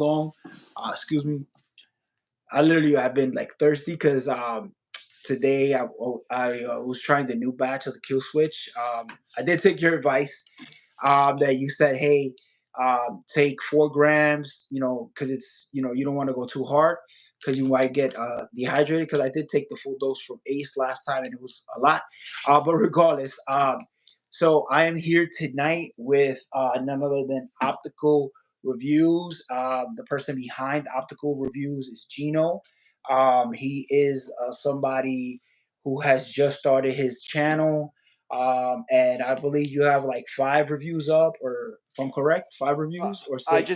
long. Excuse me. I literally have been like thirsty because today I was trying the new batch of the Kill Switch. I did take your advice that you said, hey, take 4 grams, because it's you don't want to go too hard because you might get dehydrated. Because I did take the full dose from Ace last time and it was a lot. But regardless, so I am here tonight with none other than Optical Reviews. The person behind Optical Reviews is Gino. He is somebody who has just started his channel. And I believe you have like 5 reviews up, or if I'm correct, 5 reviews or I 6.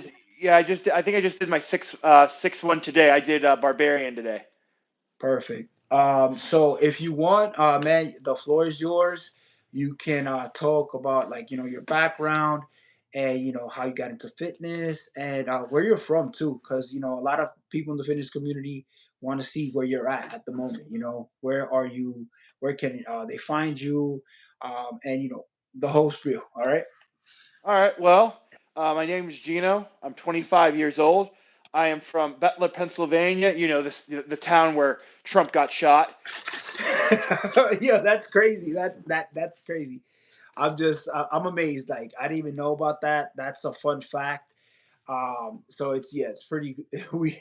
just I think I just did my sixth one today. I did Barbarian today. Perfect. So if you want, man, the floor is yours. You can talk about like your background and how you got into fitness and where you're from too, because a lot of people in the fitness community want to see where you're at the moment. Where are you? Where can they find you? And the whole spiel. All right. All right. Well, my name is Gino. I'm 25 years old. I am from Butler, Pennsylvania. You know the town where Trump got shot. Yeah, that's crazy. That's crazy. I'm amazed. Like I didn't even know about that. That's a fun fact. So it's pretty weird,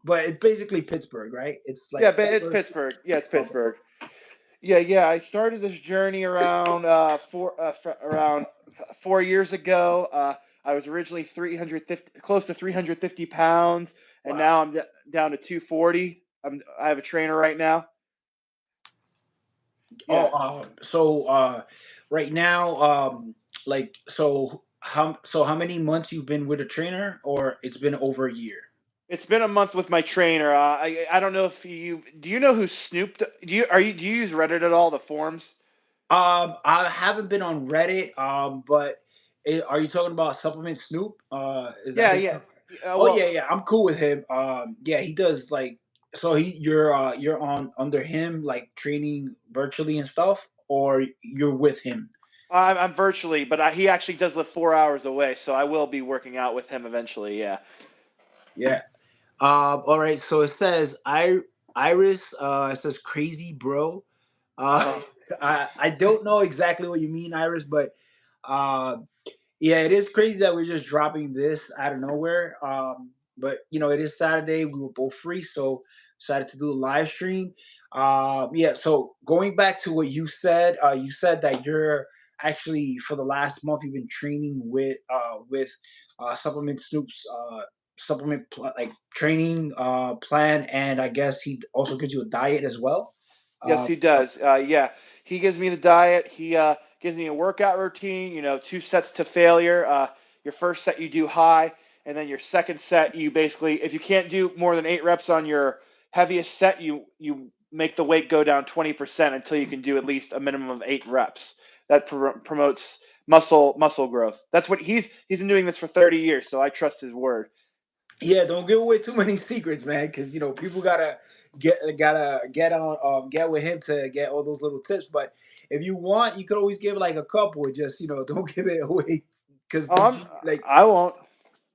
but it's basically Pittsburgh, right? It's Yeah, like but it's Pittsburgh. Pittsburgh. Yeah, it's Okay. Pittsburgh. Yeah. I started this journey around around 4 years ago. I was originally 350, close to 350 pounds, and Wow. now I'm down to 240. I have a trainer right now. Oh, Yeah, right now, like how many months you've been with a trainer, or it's been over a year? it's been a month with my trainer. I don't know if you do. You know who Snoop? Do you use Reddit at all? The forums? I haven't been on Reddit. But are you talking about Supplement Snoop? Is that Yeah, his? yeah. Oh Well, yeah, yeah. I'm cool with him. Yeah, he does like so. You're on under him like training virtually and stuff, or you're with him. I'm virtually, but he actually does live 4 hours away, so I will be working out with him eventually. Yeah. Yeah. All right. So it says Iris. It says crazy bro. Uh, Uh, I don't know exactly what you mean, Iris, but uh, yeah, it is crazy that we're just dropping this out of nowhere. But it is Saturday. We were both free, so decided to do a live stream. Yeah. So going back to what you said that you're actually for the last month you've been training with Supplement Snoop's like training plan, and I guess he also gives you a diet as well. yes, Uh, he does. Yeah, he gives me the diet. He gives me a workout routine. 2 sets to failure. Your first set you do high, and then your second set you basically, if you can't do more than 8 reps on your heaviest set, you make the weight go down 20% until you can do at least a minimum of 8 reps. That promotes muscle growth. That's what he's been doing this for 30 years, so I trust his word. Yeah, don't give away too many secrets, man, because people gotta get on get with him to get all those little tips. But if you want, you could always give like a couple. Just don't give it away, because like I won't.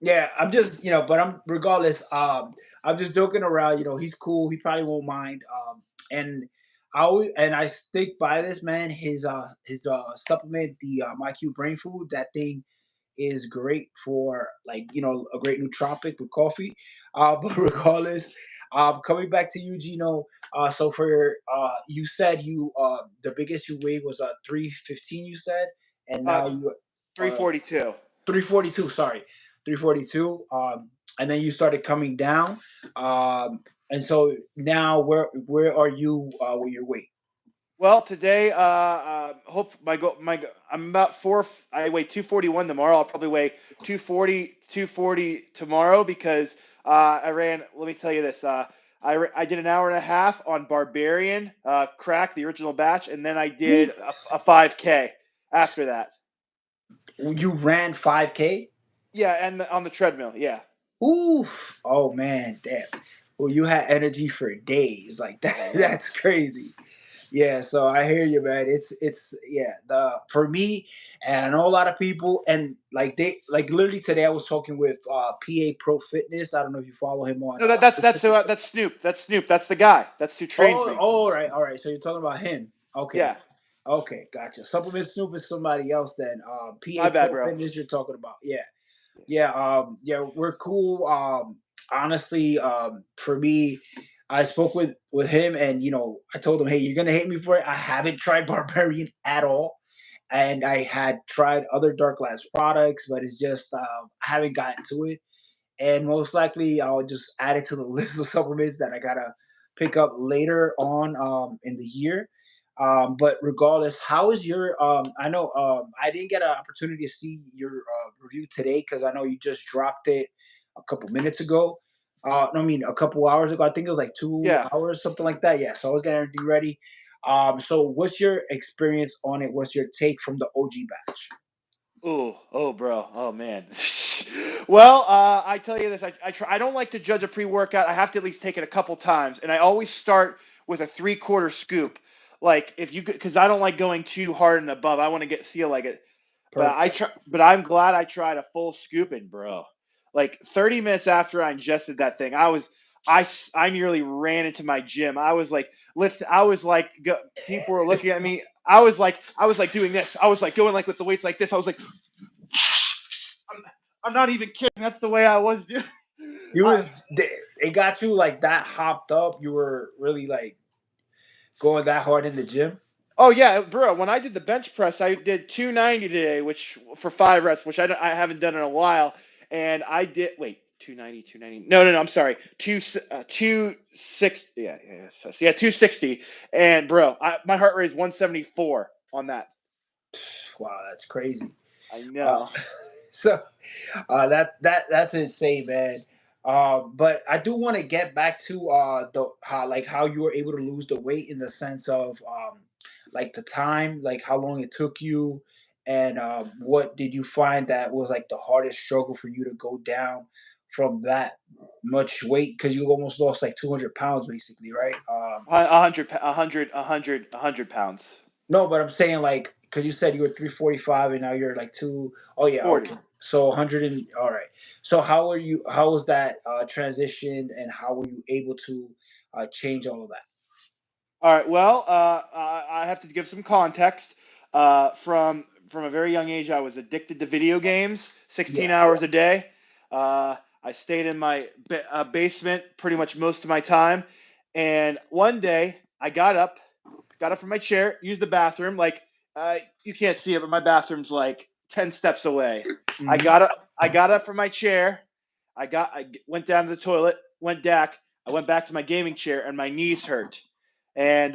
yeah, I'm just but I'm regardless. I'm just joking around. He's cool. He probably won't mind. And I stick by this, man. His supplement, the MyQ Brain Food. That thing is great for like a great nootropic with coffee. But regardless, coming back to you, Gino. So for you said the biggest you weighed was 315. You said, and Uh, now you 342. 342. Sorry, 342. And then you started coming down. And so now where are you with your weight? Well, today, hope I'm about four. I weigh 241 tomorrow. I'll probably weigh 240 tomorrow because I ran. Let me tell you this. I did an hour and a half on Barbarian crack, the original batch, and then I did Oof. a 5K after that. You ran 5K. Yeah, and on the treadmill. Yeah. Oof. Oh man, damn. Well, you had energy for days. Like that. Oh yeah. That's crazy. Yeah, so I hear you, man. It's yeah. The For me, and I know a lot of people, and like they like literally today I was talking with PA Pro Fitness. I don't know if you follow him on. No, that's Snoop. That's Snoop. That's the guy. That's who trains Oh, me. oh, all right. So you're talking about him. Okay, Yeah, okay, gotcha. Supplement Snoop is somebody else. Then PA my bad, Pro bro. Fitness you're talking about. Yeah, yeah, yeah. We're cool. Honestly, for me, I spoke with him, and I told him, hey, you're gonna hate me for it. I haven't tried Barbarian at all, and I had tried other Dark Labs products, but it's just I haven't gotten to it, and most likely I'll just add it to the list of supplements that I gotta pick up later on in the year. But regardless, how is your? I know I didn't get an opportunity to see your review today because I know you just dropped it a couple minutes ago. No, I mean a couple hours ago. I think it was like two Yeah. hours, something like that. Yeah. So I was getting everything ready. So what's your experience on it? What's your take from the OG batch? Oh, bro. Oh, man. Well, I tell you this. I don't like to judge a pre-workout. I have to at least take it a couple times, and I always start with a three-quarter scoop. Like if you, because I don't like going too hard and above. I want to see like it. But I Perfect. try. But I'm glad I tried a full scooping, bro. Like 30 minutes after I ingested that thing, I nearly ran into my gym. I was like lift. I was like people were looking at me. I was like doing this. I was like going like with the weights like this. I was like I'm, I'm not even kidding. That's the way I was, dude. You I, was it got you like that hopped up. You were really like going that hard in the gym. oh yeah, bro. When I did the bench press, I did 290 today, which for 5 reps, which I haven't done in a while. And I did wait 290, 290. No. I'm sorry. 260. Yeah, 260. And bro, my heart rate is 174 on that. Wow, that's crazy. I Uh, know. so that's insane, man. But I do want to get back to the how you were able to lose the weight in the sense of like the time, like how long it took you, and what did you find that was like the hardest struggle for you to go down from that much weight because you almost lost like 200 pounds basically, right? 100 pounds. No, but I'm saying like because you said you were 345 and now you're like two. Oh yeah, 40. okay. So 100 and all right. So how were you? How was that transition, and how were you able to change all of that? All right. Well, I have to give some context. From a very young age, I was addicted to video games, 16 Yeah. hours a day. I stayed in my basement pretty much most of my time. And one day, I got up from my chair, used the bathroom. Like you can't see it, but my bathroom's like 10 steps away. I Hmm. got up. I got up from my chair. I went down to the toilet. Went back. I went back to my gaming chair, and my knees hurt. And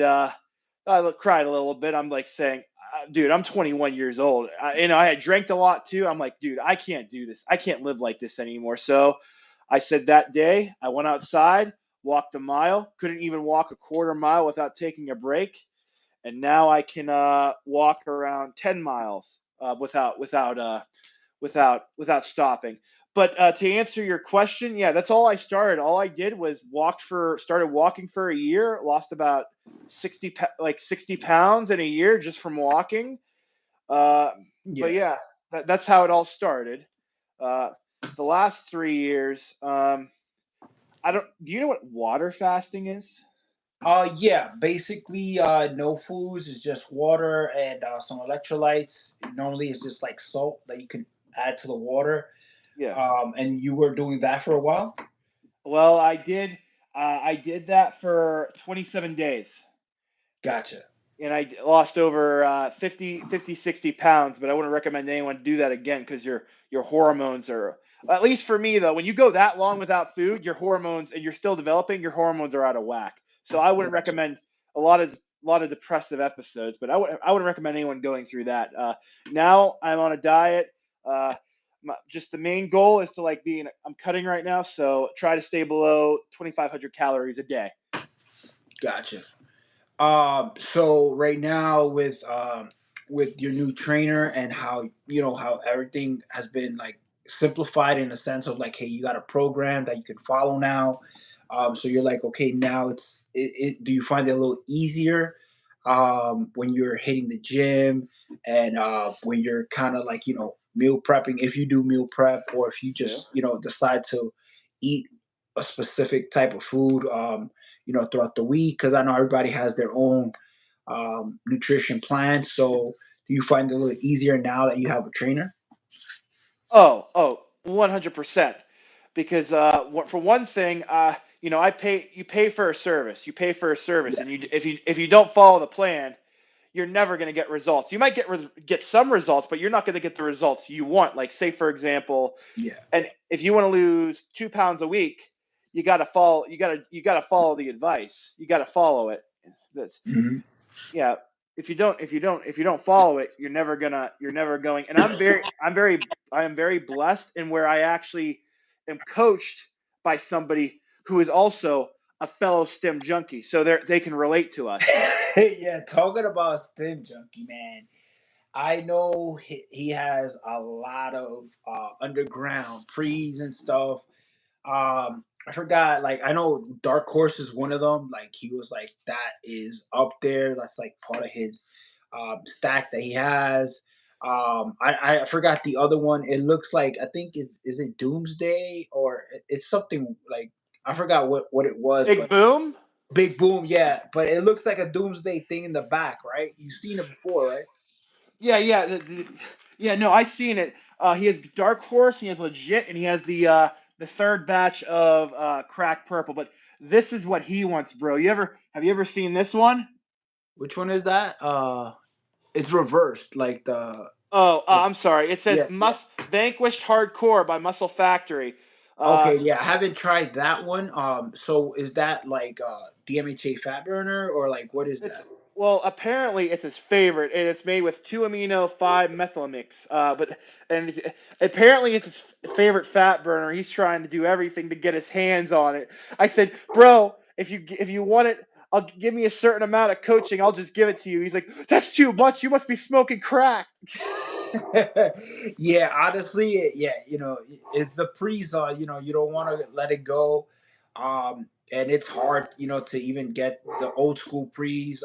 cried a little bit. I'm like saying, dude, I'm 21 years old. I had drank a lot too. I'm like, dude, I can't do this. I can't live like this anymore. So I said that day, I went outside, walked a mile, couldn't even walk a quarter mile without taking a break. And now I can walk around 10 miles without stopping. But to answer your question, yeah, that's all I started. All I did was started walking for a year, lost about 60 pounds in a year just from walking. Uh, but Yeah. yeah, that's how it all started. Uh, the last 3 years, I don't. Do you know what water fasting is? Yeah. Basically, no foods. It's just water and some electrolytes. Normally, it's just like salt that you can add to the water. Yeah. And you were doing that for a while. Well, I did. I did that for 27 days. Gotcha. And I lost over 60 pounds, but I wouldn't recommend anyone do that again because your hormones are, at least for me though, when you go that long without food, your hormones and you're still developing, your hormones are out of whack. So I wouldn't Gotcha. recommend a lot of depressive episodes, but I wouldn't recommend anyone going through that. Now I'm on a diet. Uh, just the main goal is to I'm cutting right now, so try to stay below 2,500 calories a day. Gotcha. So right now with your new trainer and how how everything has been like simplified in a sense of like, hey, you got a program that you can follow now. So you're like, okay, now do you find it a little easier when you're hitting the gym, and when you're kind of like meal prepping, if you do meal prep, or if you do. just decide to eat a specific type of food throughout the week, because I know everybody has their own nutrition plan. So do you find it a little easier now that you have a trainer? Oh, 100%. Because for one thing, you pay for a service. You pay for a service, Yeah. and if you don't follow the plan, you're never going to get results. You might get some results, but you're not going to get the results you want. Like, say for example, Yeah. and if you want to lose 2 pounds a week, you got to follow. You got to follow the advice. You got to follow it. That's Mhm. yeah. If you don't follow it, you're never going. And I am very blessed in where I actually am coached by somebody who is also a fellow STEM junkie, so they can relate to us. Yeah, talking about Stim Junkie, man. I know he has a lot of underground pre's and stuff. I forgot, like, I know Dark Horse is one of them. Like, he was like, that is up there. That's like part of his stack that he has. I forgot the other one. It looks like, I think it's, is it Doomsday, or it's something like, I forgot what it was, Big but boom. Big Boom, yeah. But it looks like a Doomsday thing in the back, right? You've seen it before, right? Yeah, yeah, yeah. No, I seen it. He has Dark Horse. He has legit, and he has the third batch of crack purple. But this is what he wants, bro. Have you ever seen this one? Which one is that? It's reversed, like the Oh, like, I'm sorry. It says yeah, yeah. Mus Vanquished Hardcore by Muscle Factory. Uh, Okay, yeah, I haven't tried that one. So is that like DMHA fat burner, or like what is It's that? well, apparently it's his favorite, and it's made with 2-amino 5-methylamix. Apparently it's his favorite fat burner. He's trying to do everything to get his hands on it. I said, bro, if you want it, I'll give me a certain amount of coaching. I'll just give it to you. He's like, that's too much. You must be smoking crack. Yeah, honestly, yeah, it's the pre-saw. You don't want to let it go, and it's hard, to even get the old school pre's.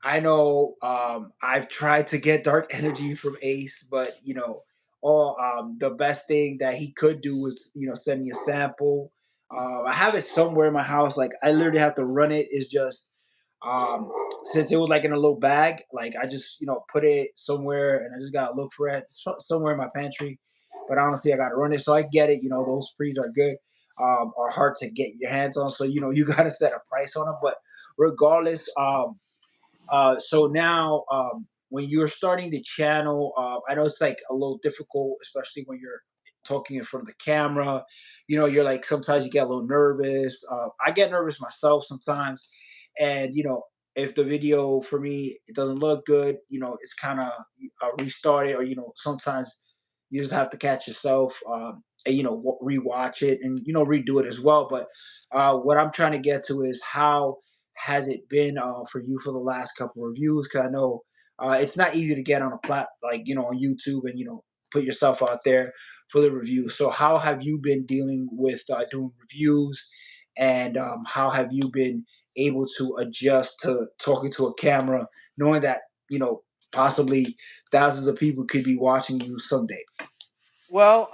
I know, I've tried to get Dark Energy from Ace, but all the best thing that he could do was send me a sample. I have it somewhere in my house. Like, I literally have to run it. It's just um, since it was like in a little bag, like I just put it somewhere, and I just gotta look for it somewhere in my pantry. But honestly, I gotta run it, so I get it. Those frees are good, are hard to get your hands on, so you gotta set a price on them. But regardless, so now, when you're starting the channel, I know it's like a little difficult, especially when you're talking in front of the camera. You're like, sometimes you get a little nervous. I get nervous myself sometimes, and if the video for me it doesn't look good, it's kind of restart it, or sometimes you just have to catch yourself, and rewatch it, and redo it as well. But what I'm trying to get to is, how has it been for you for the last couple of reviews? Because I know it's not easy to get on a like on YouTube, and put yourself out there for the review. So how have you been dealing with doing reviews, and how have you been able to adjust to talking to a camera, knowing that possibly thousands of people could be watching you someday? Well,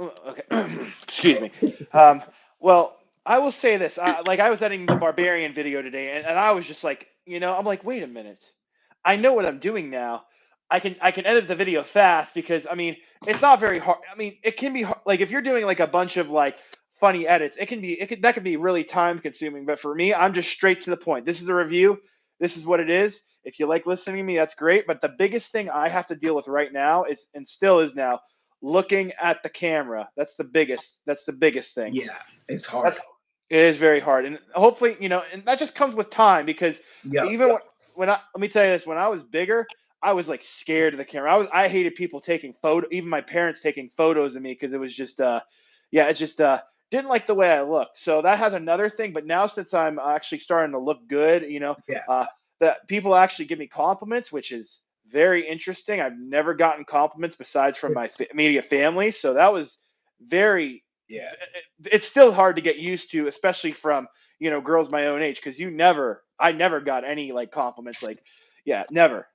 okay, excuse me. Um, well, I will say this. Like I was editing the Barbarian video today, and I was just like, I'm like, wait a minute. I know what I'm doing now. I can edit the video fast because I mean it's not very hard. I mean it can be like if you're doing like a bunch of like funny edits, that can be really time consuming. But for me, I'm just straight to the point. This is a review. This is what it is. If you like listening to me, that's great. But the biggest thing I have to deal with right now is, and still is now, looking at the camera. That's the biggest. That's the biggest thing. Yeah, it's hard. That's it is very hard, and hopefully, and that just comes with time because Yep. even when I let me tell you this, when I was bigger, I was like scared of the camera. I hated people taking even my parents taking photos of me because it was just yeah, it just didn't like the way I looked. So that has another thing. But now since I'm actually starting to look good, Yeah. that people actually give me compliments, which is very interesting. I've never gotten compliments besides from my immediate family, so that was very Yeah. it's still hard to get used to, especially from girls my own age, because I never got any like compliments, like, yeah, never.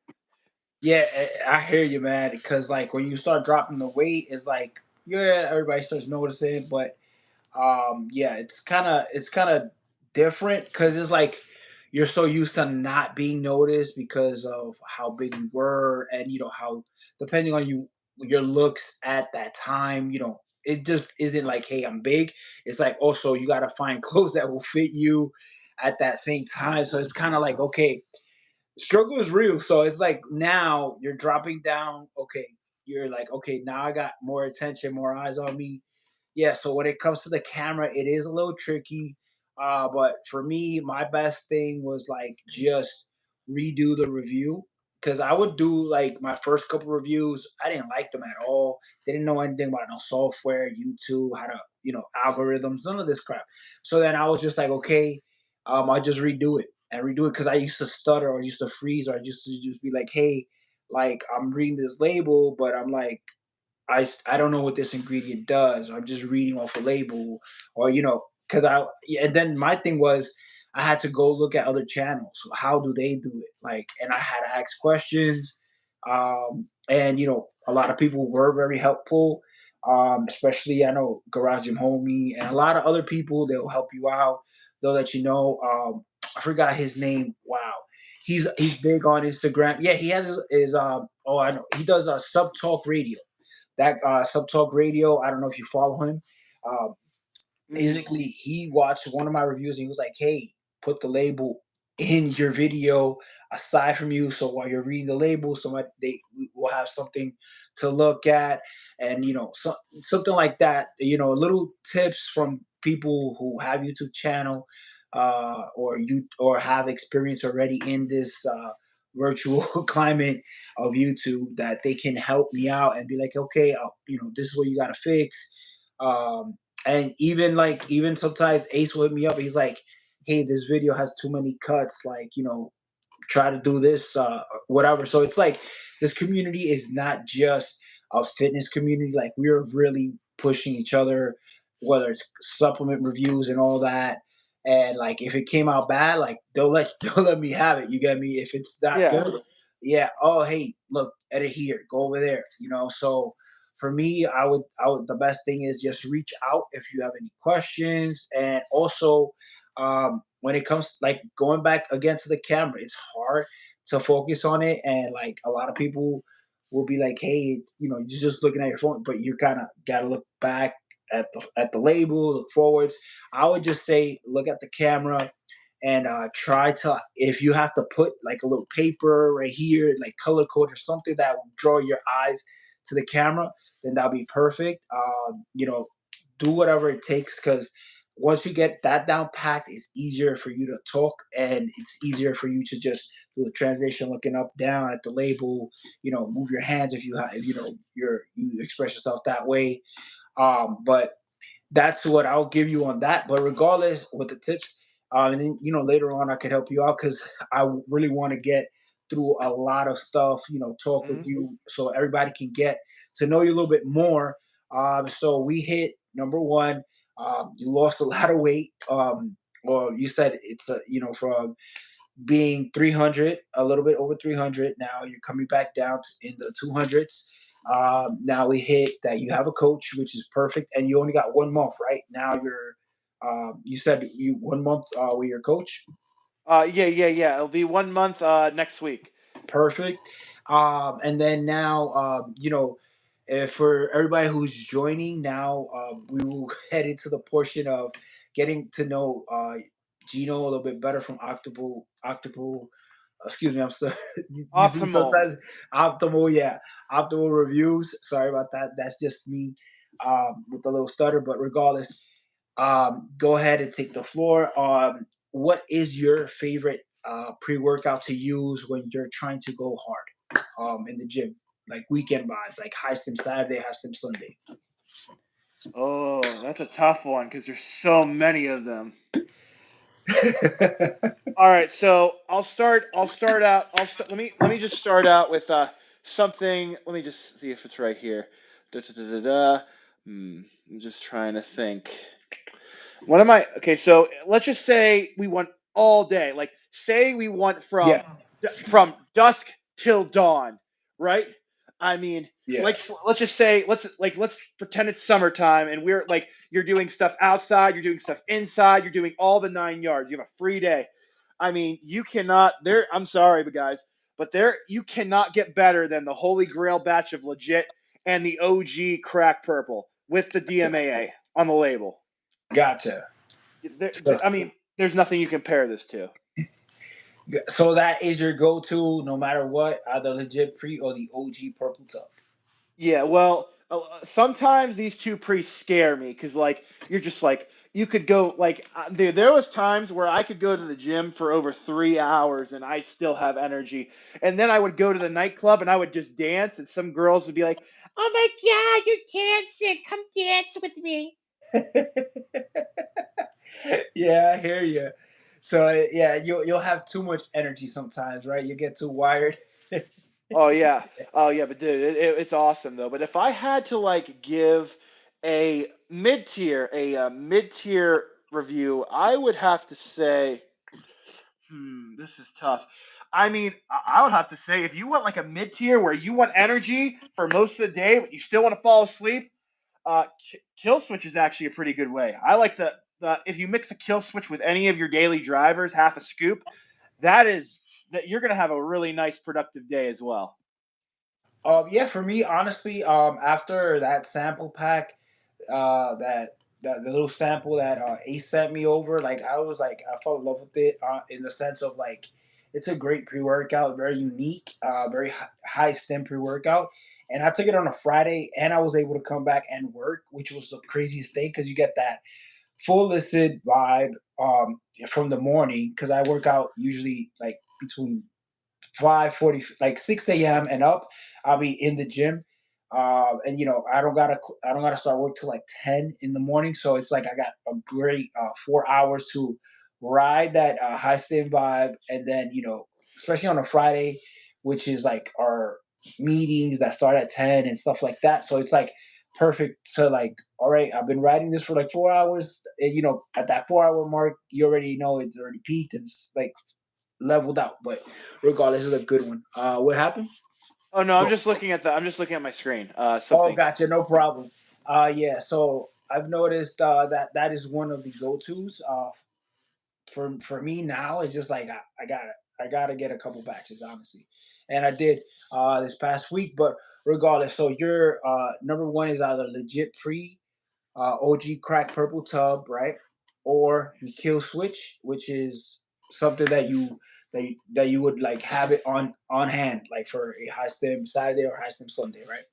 Yeah, I hear you, man. Because like when you start dropping the weight, it's like yeah, everybody starts noticing. But yeah, it's kind of different because it's like you're so used to not being noticed because of how big you were, and how depending on your looks at that time, it just isn't like hey, I'm big. It's like also you got to find clothes that will fit you at that same time. So it's kind of like okay, struggle is real. So it's like now you're dropping down. Okay, you're like, okay, now I got more attention, more eyes on me. Yeah. So when it comes to the camera, it is a little tricky. But for me, my best thing was like just redo the review because I would do like my first couple reviews. I didn't like them at all. They didn't know anything about no software, YouTube, how to, algorithms, none of this crap. So then I was just like, okay, I just redo it and redo it because I used to stutter or used to freeze or I used to just be like, hey, like I'm reading this label, but I'm like, I don't know what this ingredient does. I'm just reading off a label, or because I yeah, and then my thing was I had to go look at other channels. How do they do it? Like, and I had to ask questions, and a lot of people were very helpful. Especially I know Garage Gym Homie and a lot of other people. They'll help you out. They'll let you know. I forgot his name. Wow, he's big on Instagram. Yeah, he has his oh I know he does a Sub Talk Radio that Sub Talk Radio. I don't know if you follow him. Uh, Mm. Basically, he watched one of my reviews and he was like, "Hey, put the label in your video aside from you, so while you're reading the label, they will have something to look at, and something like that. Little tips from people who have YouTube channel, or have experience already in this." Virtual climate of YouTube that they can help me out and be like, okay, this is what you got to fix. And even sometimes Ace will hit me up. He's like, "Hey, this video has too many cuts. Like, try to do this, whatever." So it's like this community is not just a fitness community. Like we're really pushing each other, whether it's supplement reviews and all that. And like if it came out bad, like they'll let me have it. You get me? If it's not Yeah. good, yeah. Oh, hey, look, edit here, go over there. So for me, I would the best thing is just reach out if you have any questions, and also when it comes like going back again to the camera, it's hard to focus on it, and like a lot of people will be like, "Hey, you're just looking at your phone," but you kind of got to look back at the label, look forwards. I would just say look at the camera and try to if you have to put like a little paper right here, like color code or something that will draw your eyes to the camera, then that'll be perfect. Do whatever it takes because once you get that down packed, it's easier for you to talk and it's easier for you to just do the transition, looking up, down at the label. Move your hands if you have, if you express yourself that way. But that's what I'll give you on that. But regardless, with the tips, and then later on I could help you out because I really want to get through a lot of stuff. Talk with Mm. you so everybody can get to know you a little bit more. So we hit number one. You lost a lot of weight. Or you said it's from being 300, a little bit over 300. Now you're coming back down in the 200s. Now we hit that you have a coach, which is perfect, and you only got 1 month, right? Now you said you 1 month with your coach. Yeah, yeah, yeah. It'll be 1 month next week. Perfect. And then now, for everybody who's joining now, we will head into the portion of getting to know Gino a little bit better from Octopus. Excuse me, I'm sorry. You see, Optimal. sometimes optimal, yeah, optimal reviews. Sorry about that. That's just me with a little stutter. But regardless, go ahead and take the floor. What is your favorite pre-workout to use when you're trying to go hard in the gym? Like weekend vibes, like high stim Saturday, high stim Sunday. Oh, that's a tough one because there's so many of them. All right, so I'll start out. Let me just start out with something. Let me just see if it's right here. Da, da, da, da, da. I'm just trying to think. What am I? Okay, so let's just say we want all day. Like, say we want Yeah, from dusk till dawn, right? I mean, yeah, like, let's just say let's pretend it's summertime and we're like you're doing stuff outside, you're doing stuff inside, you're doing all the 9 yards. You have a free day. I mean, you cannot there. I'm sorry, but guys, but there you cannot get better than the Holy Grail batch of legit and the OG crack purple with the DMAA on the label. gotcha. So, I mean, there's nothing you compare this to. so that is your go-to, no matter what, either legit pre or the OG purple tub. Yeah, well, sometimes these two priests scare me because, like, you're just like you could go like there was times where I could go to the gym for over 3 hours and I still have energy, and then I would go to the nightclub and I would just dance, and some girls would be like, "Oh my God, you're dancing! Come dance with me." Yeah, I hear you. So yeah, you'll have too much energy sometimes, right? You get too wired. Oh yeah, oh yeah, but dude, it's awesome though. But if I had to like give a mid tier review, I would have to say, this is tough. I mean, I would have to say if you want like a mid tier where you want energy for most of the day, but you still want to fall asleep, kill switch is actually a pretty good way. I like the if you mix a kill switch with any of your daily drivers, half a scoop, that is that you're gonna have a really nice productive day as well. Yeah, for me, honestly, after that sample pack, that the little sample that Ace sent me over, like I was like I fell in love with it in the sense of like it's a great pre workout, very unique, very high stem pre workout, and I took it on a Friday, and I was able to come back and work, which was the craziest thing because you get that full listed vibe from the morning because I work out usually like between 5:40, like 6 a.m. and up. I'll be in the gym, and I don't gotta start work till like 10 in the morning. So it's like I got a great 4 hours to ride that high stand vibe, and then especially on a Friday, which is like our meetings that start at 10 and stuff like that. So it's like perfect to like, all right, I've been riding this for like 4 hours. And, at that 4 hour mark, you already know it's already peaked and it's like leveled out. But regardless, it's a good one. What happened? Oh no, Go. I'm just looking at my screen. Oh, Something. gotcha. No problem. Yeah. So I've noticed that that is one of the go tos. For me now, it's just like I gotta get a couple batches, honestly, and I did this past week. But regardless, so your number one is either legit pre OG crack purple tub, right? Or the kill switch, which is something that you would like have it on hand, like for a high stem Saturday or high stem Sunday, right?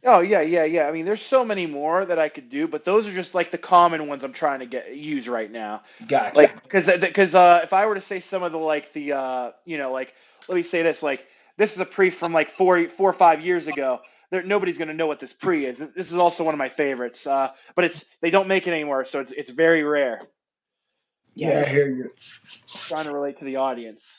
Oh yeah, yeah, yeah. I mean, there's so many more that I could do, but those are just like the common ones I'm trying to get use right now. Gotcha. Like, because if I were to say some of the like the like let me say this like this is a pre from like 4 or 5 years ago. There nobody's gonna know what this pre is. This is also one of my favorites. But it's they don't make it anymore, so it's very rare. Yeah, Yeah, I this hear you. trying to relate to the audience.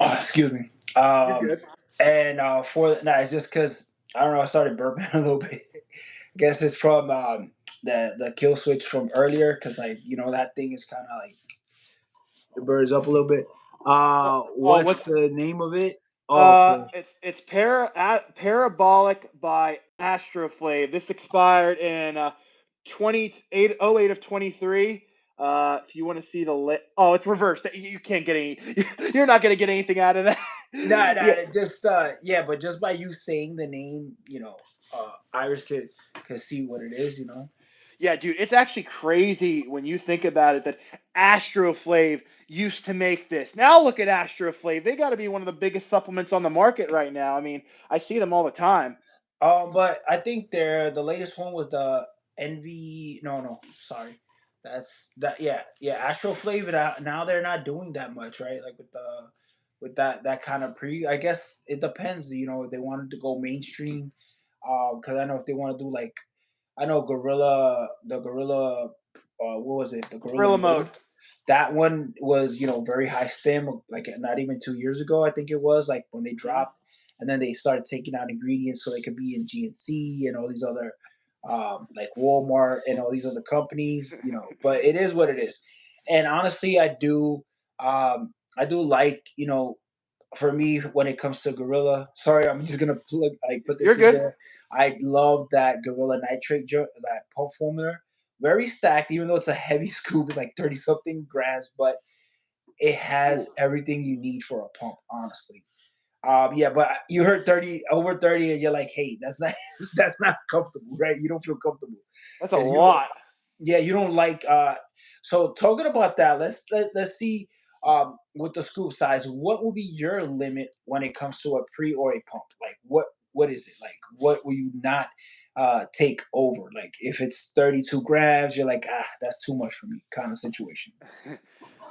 Oh, excuse me. You're good. And it's just because I don't know, I started burping a little bit. I guess it's from the kill switch from earlier, because like that thing is kind of like it burns up a little bit. Oh, What's what's the name of it? Oh, okay. it's parabolic by Astroflave. This expired in 2808 of 23. If you want to see the oh, it's reversed. You can't get any. You're not gonna get anything out of that. Nah, Yeah, nah, just yeah, but just by you saying the name, Iris could see what it is. yeah, dude. It's actually crazy when you think about it that Astroflave used to make this. Now look at Astroflave. They got to be one of the biggest supplements on the market right now. I mean, I see them all the time. But I think the latest one was the Envy. No, no, sorry, that's that. Yeah, yeah. Astro Flavor. Now they're not doing that much, right? Like with that kind of pre. I guess it depends. If they wanted to go mainstream. Because I know if they want to do like I know the Gorilla. What was it? The Gorilla Gorilla Mode. mode. That one was very high stem, like not even 2 years ago. I think it was like when they Mhm. dropped, and then they started taking out ingredients so they could be in GNC and all these other like Walmart and all these other companies, but it is what it is. And honestly, I do like, for me when it comes to Gorilla. Sorry, I'm just gonna put You're this in good. there. I love that Gorilla Nitrate that pump formula. Very stacked, even though it's a heavy scoop, it's like 30 something grams, but it has Ooh, everything you need for a pump, honestly. Yeah, but you heard 30 over 30, and you're like, hey, that's not that's not comfortable, right? You don't feel comfortable, that's a and you don't. lot. Yeah, you don't like. So talking about that, let's see. With the scoop size, what will be your limit when it comes to a pre or a pump? Like, what is it like? What will you not take over? Like, if it's 32 grams, you're like, that's too much for me, kind of situation.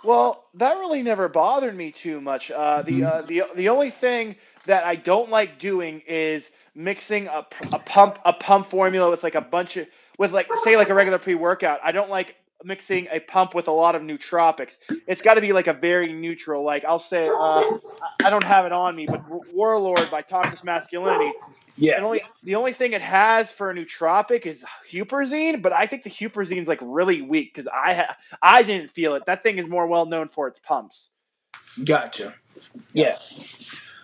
Well, that really never bothered me too much. Mhm. The only thing that I don't like doing is mixing a pump formula with like a bunch of with like say like a regular pre workout. I don't like mixing a pump with a lot of nootropics. It's got to be like a very neutral. Like I'll say, I don't have it on me, but Warlord by Toxic Masculinity, Yeah, and only the only thing it has for a nootropic is huperzine, but I think the huperzine's like really weak because I didn't feel it. That thing is more well known for its pumps. gotcha. Yep. Yeah.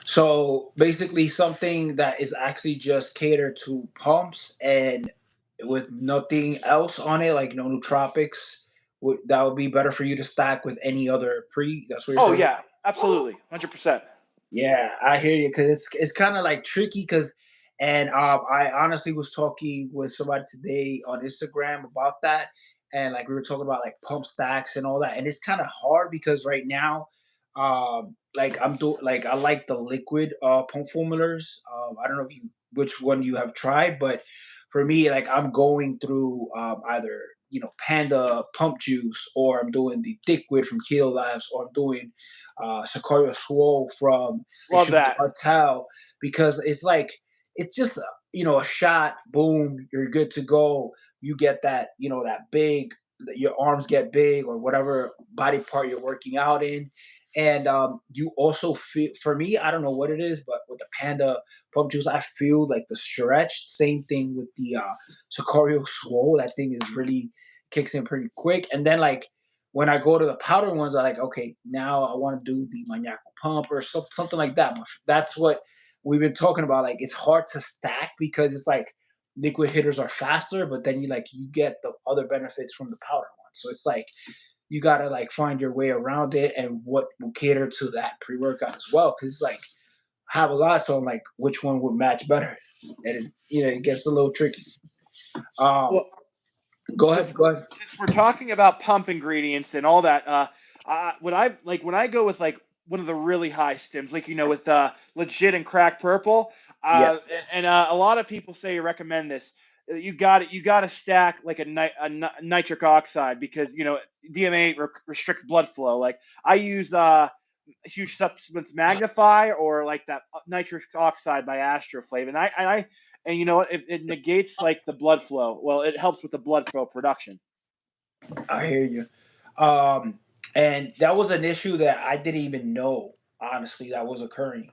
So basically, something that is actually just catered to pumps and with nothing else on it, like no nootropics, that would be better for you to stack with any other pre. That's what you're Oh saying. yeah, absolutely, 100%. Yeah, I hear you because it's kind of like tricky because, and I honestly was talking with somebody today on Instagram about that, and like we were talking about like pump stacks and all that, and it's kind of hard because right now, like like I like the liquid pump formulas. I don't know if you which one you have tried, but for me, like I'm going through either Panda pump juice, or I'm doing the liquid from Keto Labs, or I'm doing Sicario Swole from Love Extreme that. Cartel, because it's like it's just a shot, boom, you're good to go. You get that that big, your arms get big or whatever body part you're working out in, and you also feel. For me, I don't know what it is, but with the Panda pump juice, I feel like the stretch. Same thing with the Sicario Swole. That thing is really kicks in pretty quick, and then like when I go to the powder ones, I like, okay, now I want to do the Maniacal Pump or something like that. But that's what we've been talking about. Like, it's hard to stack because it's like liquid hitters are faster, but then you get the other benefits from the powder one. So it's like you gotta like find your way around it and what will cater to that pre workout as well. Because it's like I have a lot, so I'm like, which one would match better? And it gets a little tricky. Um, Well, go since ahead, go ahead. since we're talking about pump ingredients and all that, when I go with like one of the really high stims, like with legit and crack purple, Yeah, a lot of people say recommend this. You got to stack like nitric oxide because DMA restricts blood flow. Like I use huge supplements magnify or like that nitric oxide by Astroflave, and you know what? It negates like the blood flow. Well, it helps with the blood flow production. I hear you. Um, and that was an issue that I didn't even know, honestly, that was occurring.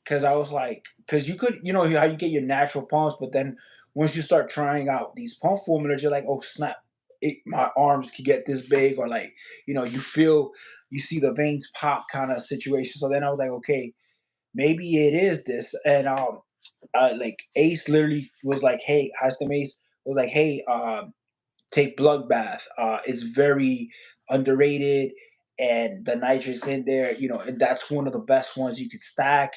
Because I was like, because you could, how you get your natural pumps, but then once you start trying out these pump formulas, you're like, oh snap, my arms could get this big, or like, you see the veins pop kind of situation. So then I was like, okay, maybe it is this. And like Ace literally was like, hey, Hastem Ace was like, hey, take Bloodbath. It's very underrated, and the nitrous in there, and that's one of the best ones you could stack.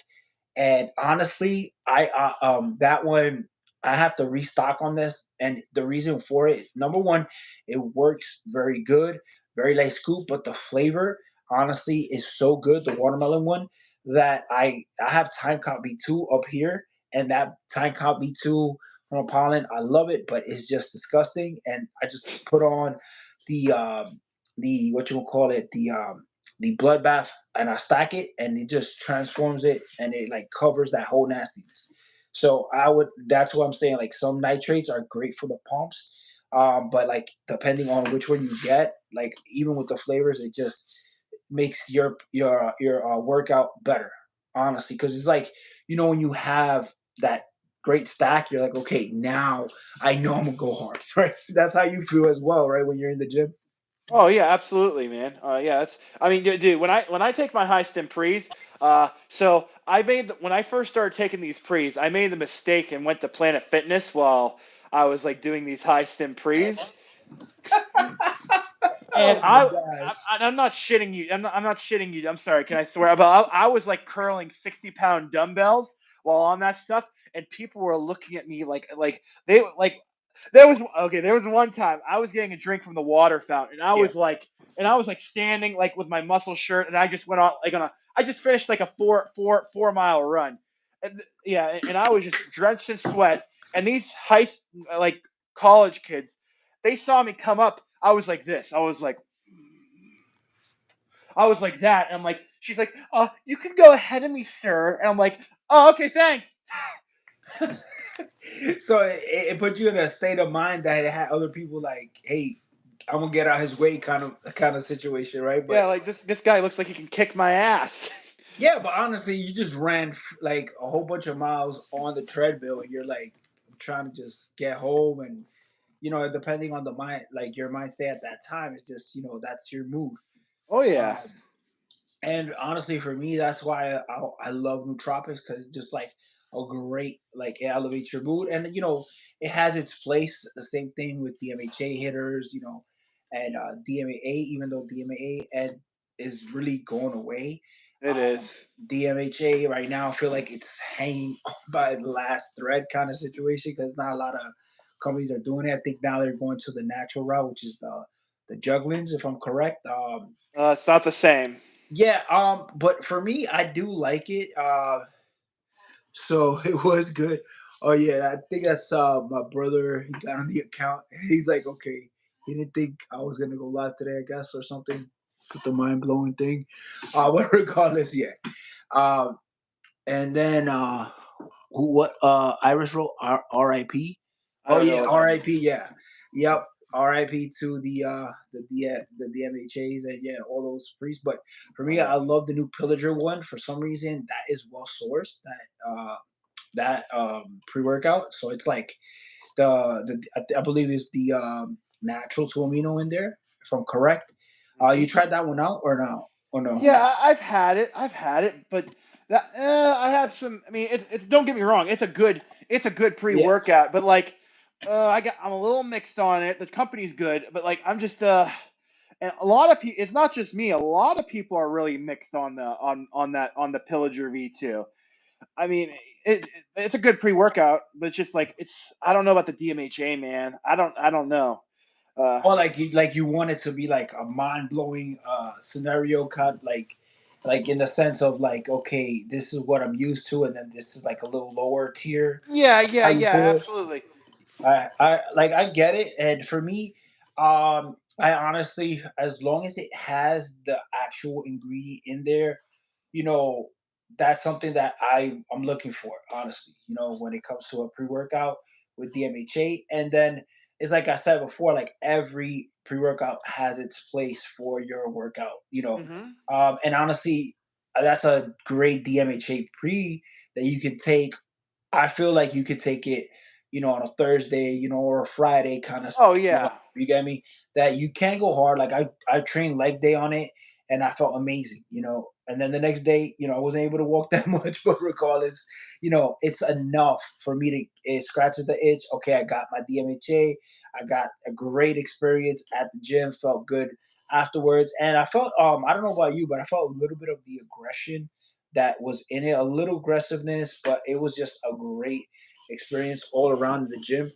And honestly, that one I have to restock on this, and the reason for it, number one, it works very good, very light scoop, but the flavor honestly is so good, the watermelon one, that I have Time Cop B2 up here, and that Time Cop B2 from pollen, I love it, but it's just disgusting, and I just put on the what you will call it, the bloodbath, and I stack it, and it just transforms it, and it like covers that whole nastiness. So that's what I'm saying. Like, some nitrates are great for the pumps, but like depending on which one you get, like even with the flavors, it just makes your workout better, honestly, because it's like when you have that great stack, you're like, okay, now I know I'm gonna go hard, right? That's how you feel as well, right? When you're in the gym. Oh yeah, absolutely, man. Yeah, that's. I mean, dude, when I take my high stim pre's, so when I first started taking these pre's, I made the mistake and went to Planet Fitness while I was like doing these high stim pre's, and Oh my gosh. I'm not shitting you. I'm not shitting you. I'm sorry. Can I swear? But I was like curling 60-pound dumbbells while on that stuff, and people were looking at me like they like there was one time I was getting a drink from the water fountain, and Yeah. I was like standing like with my muscle shirt, and I just went on like on a I just finished like a 4 mile run, and yeah, and I was just drenched in sweat, and these like college kids, they saw me come up. I was like this. I was like that, and I'm like, she's like, you can go ahead of me, sir, and I'm like, oh, okay, thanks. So it put you in a state of mind that it had other people like, hey, I'm gonna get out his way kind of situation, right? But Yeah, like this guy looks like he can kick my ass. yeah, but honestly, you just ran like a whole bunch of miles on the treadmill, and you're like, I'm trying to just get home, and depending on the mind, like your mind state at that time, it's just that's your mood. Oh yeah, Um, and honestly, for me, that's why I love nootropics because it's just like a great like it elevates your mood, and it has its place. The same thing with DMHA hitters, and DMAA, even though DMAA and is really going away. it is. DMHA right now, I feel like it's hanging by the last thread kind of situation because not a lot of companies are doing it. I think now they're going to the natural route, which is the jugglins, if I'm correct. It's not the same. Yeah, but for me, I do like it. So it was good. Oh yeah, I think that's my brother. He got on the account. He's like, okay, he didn't think I was gonna go live today, I guess, or something. With the mind blowing thing. But regardless, yeah. Um, and then what Iris wrote RIP. I Oh don't know yeah, what that RIP, means. yeah. Yep. RIP to the DMHAs and yeah, all those priests. But for me, I R.I.P. love the new Pillager one. For some reason, that is well sourced. That pre workout. So it's like I believe it's the natural two amino in there. If I'm correct. Hmm. You tried that one out or no? Or no? Yeah, I've had it. I've had it, but I have some. I mean, it's don't get me wrong. It's a good Yeah. pre-workout, but like, I'm a little mixed on it. The company's good, but like, I'm just and a lot of people. It's not just me. A lot of people are really mixed on the Pillager V2. I mean, it's a good pre-workout, but it's just like I don't know about the DMHA, man. I don't know. Or like you want it to be like a mind blowing scenario cut, like in the sense of like, okay, this is what I'm used to, and then this is like a little lower tier. Yeah, yeah, How you yeah, feel it? absolutely. I get it, and for me, I honestly, as long as it has the actual ingredient in there, you know, that's something that I'm looking for, honestly. When it comes to a pre workout with DMHA, and then it's like I said before, like every pre workout has its place for your workout. Hmm. And honestly, that's a great DMHA pre that you can take. I feel like you could take it, on a Thursday, or a Friday kind of, Oh yeah. you get me? That you can go hard. Like I trained leg day on it and I felt amazing, And then the next day, I wasn't able to walk that much, but regardless, it's enough for me it scratches the itch. Okay, I got my DMHA. I got a great experience at the gym, felt good afterwards. And I felt I don't know about you, but I felt a little bit of the aggression that was in it, a little aggressiveness, but it was just a great experience all around in the gym.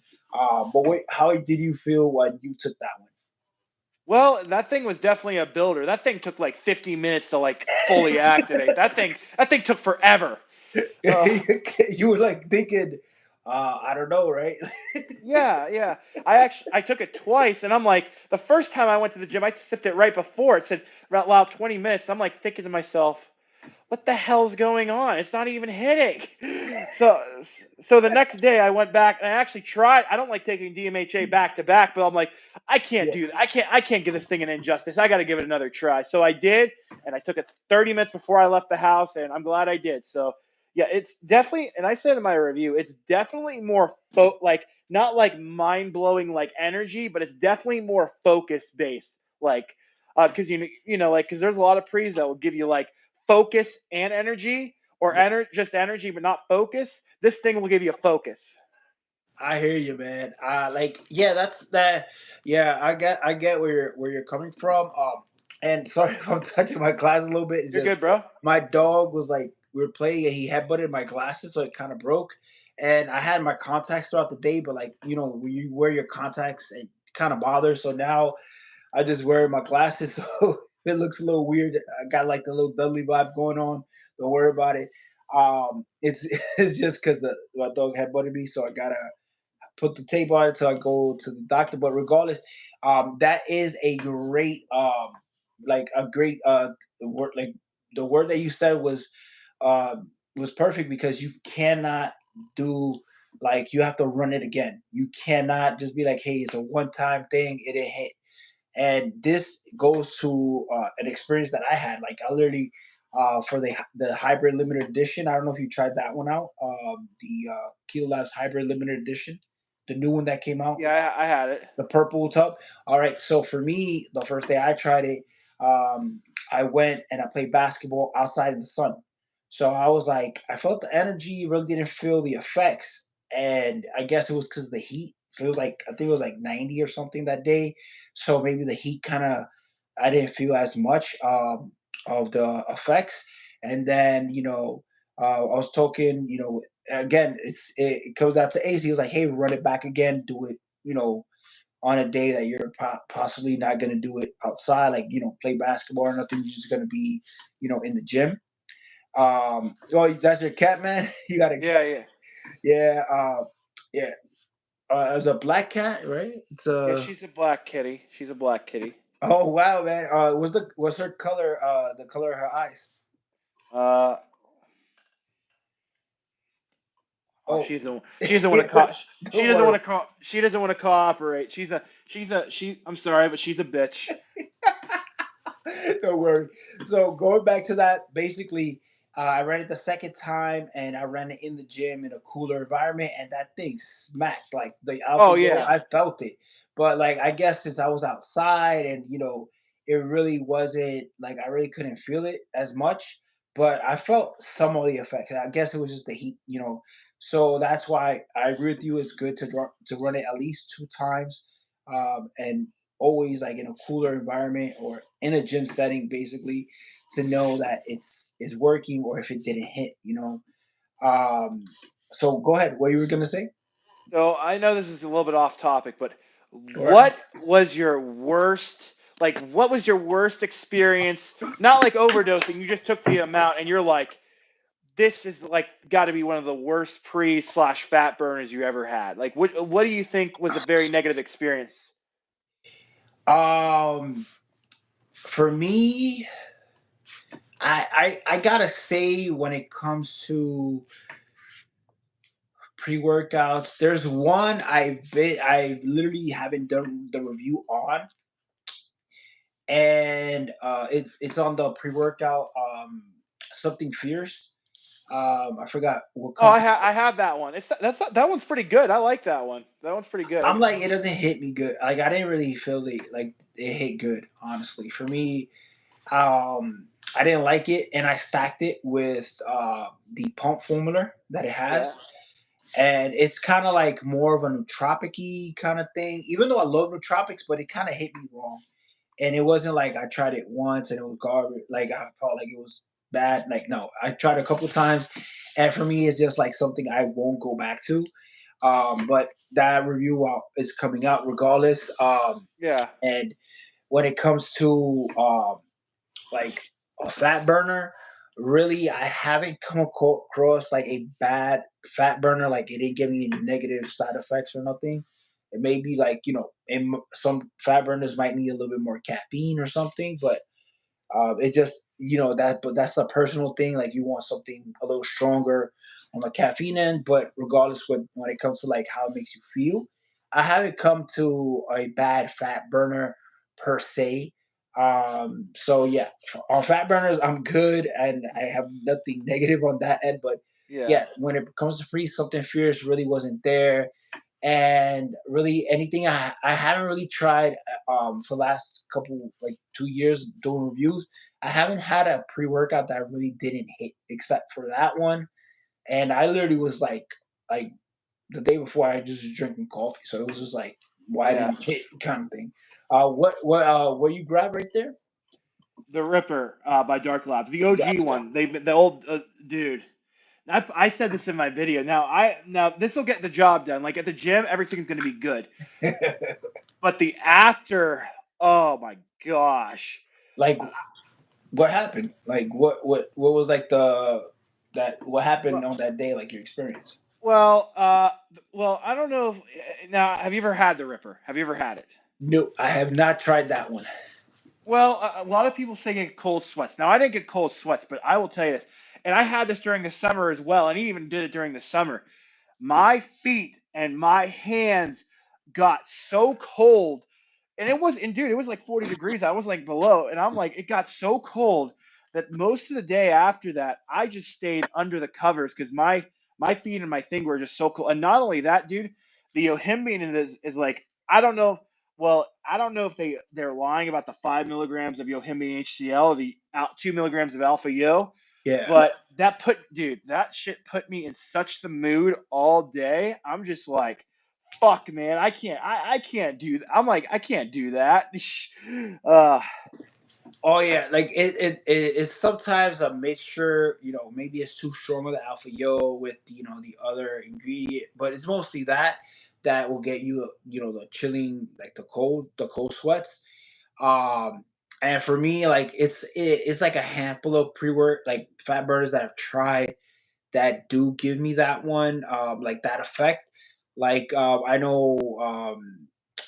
But wait, how did you feel when you took that Well, that thing was definitely a builder. That thing took like 50 minutes to like fully activate. That thing took forever. one? Uh, You were like thinking, I don't know, right? yeah, yeah. I took it twice, and I'm like, the first time I went to the gym, I sipped it right before. It said allow 20 minutes. I'm like thinking to myself, what the hell's going on? It's not even hitting. So so the next day I went back and I actually tried. I don't like taking DMHA back to back, but I'm like, I can't Yeah. do that. I can't give this thing an injustice. I got to give it another try. So I did, and I took it 30 minutes before I left the house, and I'm glad I did. So Yeah, it's definitely, and I said in my review, it's definitely more like not like mind blowing like energy, but it's definitely more focus based. Like, because like because there's a lot of pre's that will give you like focus and energy, or just energy but not focus. This thing will give you focus. I hear you, man. Like, yeah, that's that. Yeah, I get where you're coming from. And sorry if I'm touching my glass a little bit. It's You're good, just bro. my dog was like, we were playing and he headbutted my glasses, so it kind of broke. And I had my contacts throughout the day, but like, when you wear your contacts, it kind of bothers. So now I just wear my glasses, so it looks a little weird. I got like the little Dudley vibe going on. Don't worry about it. It's it's just because the my dog headbutted me, so I gotta put the tape on it till I go to the doctor. But regardless, that is a great, like a great word. Like the word that you said was perfect because you cannot do like you have to run it again. You cannot just be like, hey, it's a one time thing. It didn't hit. And this goes to an experience that I had. Like I literally for the hybrid limited edition. I don't know if you tried that one out. The Kilo Labs hybrid limited edition, the new one that came out, Yeah, I had it. the purple tub. All right. So for me, the first day I tried it, um, I went and I played basketball outside in the sun. So I was like, I felt the energy, really didn't feel the effects, and I guess it was because of the heat. It was like I think it was like 90 or something that day, so maybe the heat kind of I didn't feel as much of the effects. And then I was talking, again, it comes out to Ace. He was like, "Hey, run it back again, do it, you know, on a day that you're possibly not going to do it outside, like play basketball or nothing. You're just going to be, in the gym." Oh, that's your cat, man. You got a cat? Yeah, yeah, Yeah, yeah. It's a black cat, right? It's yeah. a. She's a black kitty. She's a black kitty. Oh wow, man. What's her color? The color of her eyes. Uh, oh, Oh, she doesn't want to she don't doesn't worry. want to she doesn't want to cooperate. She. I'm sorry, but she's a bitch. Don't worry. So going back to that, basically, I ran it the second time, and I ran it in the gym in a cooler environment, and that thing smacked. Like the Oh alpha yeah, I felt it. But like, I guess since I was outside, and it really wasn't like I really couldn't feel it as much. But I felt some of the effects. I guess it was just the heat. So that's why I agree with you. It's good to run it at least two times, and always like in a cooler environment or in a gym setting, basically, to know that it's working or if it didn't hit. um so go ahead, what you were gonna say. so I know this is a little bit off topic, but Sure. what was your worst? Like, what was your worst experience? Not like overdosing. You just took the amount, and you're like, this is like got to be one of the worst pre slash fat burners you ever had. Like, what do you think was a very negative experience? um for me, I gotta say, when it comes to pre-workouts, there's one I literally haven't done the review on, and it's on the pre-workout, something fierce. I forgot what Oh, company. I have that one. That one's pretty good. I like that one. That one's pretty good. I'm like, it doesn't hit me good. Like I didn't really feel like it hit good, honestly. For me, I didn't like it, and I stacked it with the pump formula that it Yeah. has, and it's kind of like more of a nootropic-y kind of thing. Even though I love nootropics, but it kind of hit me wrong. And it wasn't like I tried it once and it was garbage. Like I felt like it was bad. Like no, I tried a couple times, and for me, it's just like something I won't go back to. But that review is coming out regardless. Yeah. And when it comes to like a fat burner, really, I haven't come across like a bad fat burner. Like it didn't give me any negative side effects or nothing. It may be like some fat burners might need a little bit more caffeine or something, but it just but that's a personal thing. Like you want something a little stronger on the caffeine end, but regardless, when it comes to like how it makes you feel, I haven't come to a bad fat burner per se. So yeah, on fat burners, I'm good, and I have nothing negative on that end. But Yeah. yeah, when it comes to free, something fierce really wasn't there. And really anything I haven't really tried for the last couple like 2 years doing reviews. I haven't had a pre-workout that really didn't hit except for that one. And I literally was like the day before I just was drinking coffee. So it was just like why Yeah. didn't it hit kind of thing. What you grab right there? The Ripper by Dark Labs, the OG Gotcha. one. They the old dude. I said this in my video. Now this will get the job done. Like at the gym, everything's gonna be good. But the after, oh my gosh. Like what happened? Like what was like the that what happened Well, on that day, like your experience? well, I don't know. Now, have you ever had the Ripper? Have you ever had it? No, I have not tried that one. Well, a lot of people say get cold sweats. Now, I didn't get cold sweats, but I will tell you this, and I had this during the summer as well, and he even did it during the summer. My feet and my hands got so cold, and dude, it was like 40 degrees. I was like below, and I'm like, it got so cold that most of the day after that, I just stayed under the covers because my feet and my thing were just so cold. And not only that, dude, the Yohimbean is like, I don't know. Well, I don't know if they're lying about the 5 milligrams of Yohimbean HCl or the 2 milligrams of Alpha Yo, Yeah. but that shit put me in such the mood all day. I'm just like, fuck, man, I can't do that. I'm like, I can't do that. uh, Oh yeah, like it's sometimes a mixture. Maybe it's too strong of the alpha yo with the other ingredient, but it's mostly that will get you the chilling, like the cold sweats. Um, and for me, like it's like a handful of pre-work like fat burners that I've tried that do give me that one, like that effect. Like I know,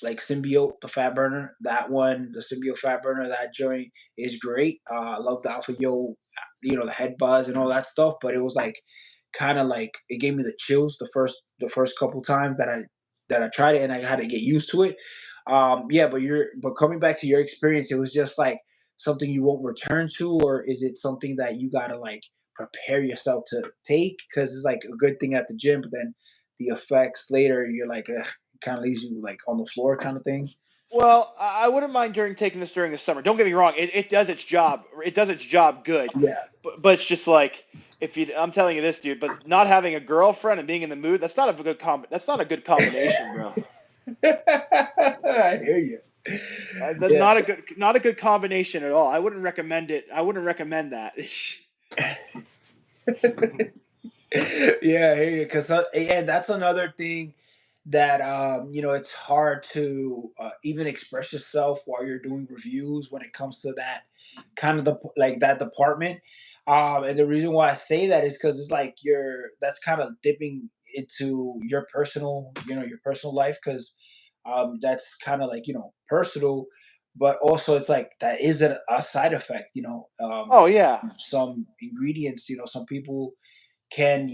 like Symbiote, the fat burner, that one, the Symbiote fat burner, that joint is great. I love the Alpha Yo, the head buzz and all that stuff. But it was like kind of like it gave me the chills the first couple times that I tried it, and I had to get used to it. Yeah, but coming back to your experience, it was just like something you won't return to, or is it something that you gotta like prepare yourself to take because it's like a good thing at the gym, but then the effects later, you're like, ugh, it kind of leaves you like on the floor, kind of thing. well, I wouldn't mind during taking this during the summer. Don't get me wrong; it does its job. It does its job good, Yeah. but it's just like if you. I'm telling you this, dude. But not having a girlfriend and being in the mood, That's not a good combination, bro. I hear you. Yeah. Not a good combination at all. I wouldn't recommend it. I wouldn't recommend that. Yeah, I hear you. Because yeah, that's another thing that it's hard to even express yourself while you're doing reviews when it comes to that kind of like that department. And the reason why I say that is because it's like that's kind of dipping into your personal life because that's kind of like personal, but also it's like that is a side effect. Oh yeah. Some ingredients. Some people can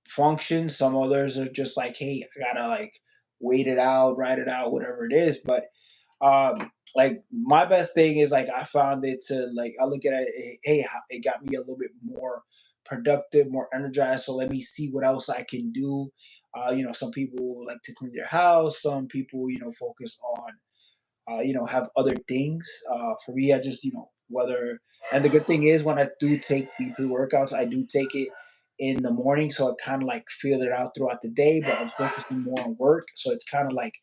function. Some others are just like, hey, I gotta like wait it out, ride it out, whatever it is. But like my best thing is like I found it to like I look at it, hey, it got me a little bit more productive, more energized. So let me see what else I can do. Some people like to clean their house. Some people focus on have other things. For me, I just, whether, and the good thing is when I do take the pre workouts, I do take it in the morning. So I kind of like feel it out throughout the day, but I'm focusing more on work. So it's kind of like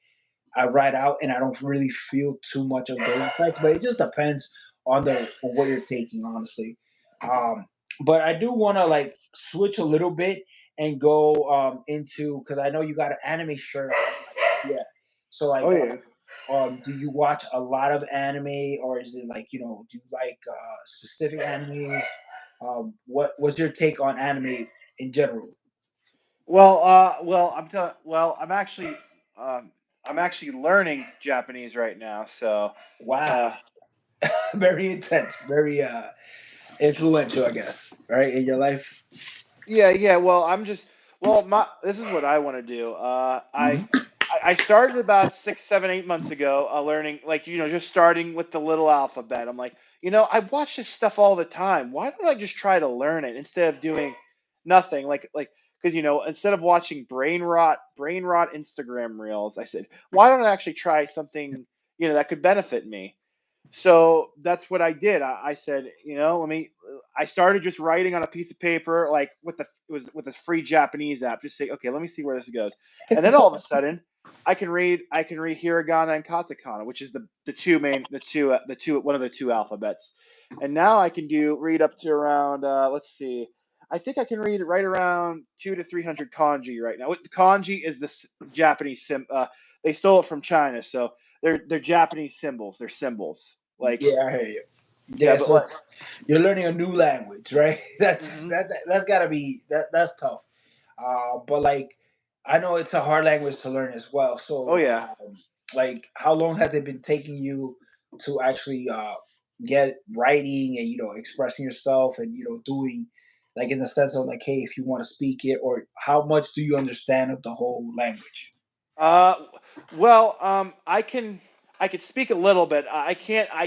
I ride out and I don't really feel too much of those effects, but it just depends on what you're taking, honestly. Um, but I do want to like switch a little bit and go into because I know you got an anime shirt on. Like, yeah. So Oh like yeah. do you watch a lot of anime, or is it like do you like specific animes? What was your take on anime in general? Um, I'm actually learning Japanese right now. So, Wow, uh, very intense, very influential, I guess, right in your life. yeah, yeah. This is what I want to do. Mhm. I started about 6, 7, 8 months ago, learning, like, just starting with the little alphabet. I'm like, I watch this stuff all the time. Why don't I just try to learn it instead of doing nothing. Like because instead of watching brain rot Instagram reels, I said, why don't I actually try something that could benefit me? So that's what I did. I said, let me. I started just writing on a piece of paper, like it was with this free Japanese app. Just say, okay, let me see where this goes, and then all of a sudden, I can read hiragana and katakana, which is the two one of the two alphabets, and now I can do read up to around. Let's see. I think I can read right around 200 to 300 kanji right now. The kanji is the Japanese sim. They stole it from China, so they're Japanese symbols. They're symbols. Like Yeah, I hear you. yeah, Yeah, but so like it's you're learning a new language, right? hmm That's gotta be that's tough. But like I know it's a hard language to learn as well. oh So yeah. like how long has it been taking you to actually get writing and expressing yourself and doing like in the sense of like, hey, if you want to speak it, or how much do you understand of the whole language? Uh, well, I could speak a little bit. I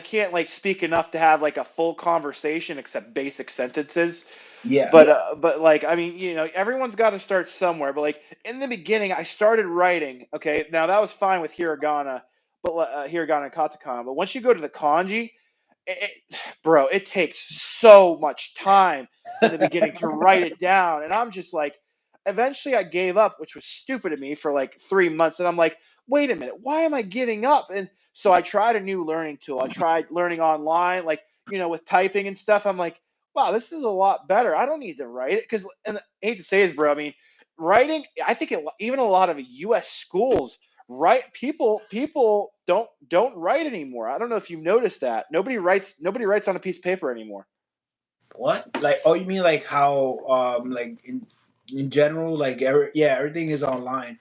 can't like speak enough to have like a full conversation except basic sentences. Yeah. But like I mean, everyone's got to start somewhere. But like in the beginning, I started writing. Okay, now that was fine with hiragana, but hiragana and katakana. But once you go to the kanji, bro, it takes so much time in the beginning to write it down, and I'm just like, eventually I gave up, which was stupid of me for like 3 months, and I'm like, wait a minute, why am I giving up? And so I tried a new learning tool. I tried learning online, like with typing and stuff. I'm like, wow, this is a lot better. I don't need to write it because, and I hate to say this, bro. I mean, writing. I think even a lot of U.S. schools, right? People don't write anymore. I don't know if you've noticed that. Nobody writes on a piece of paper anymore. What? Like, oh, you mean like how, like in general, like yeah, everything is online.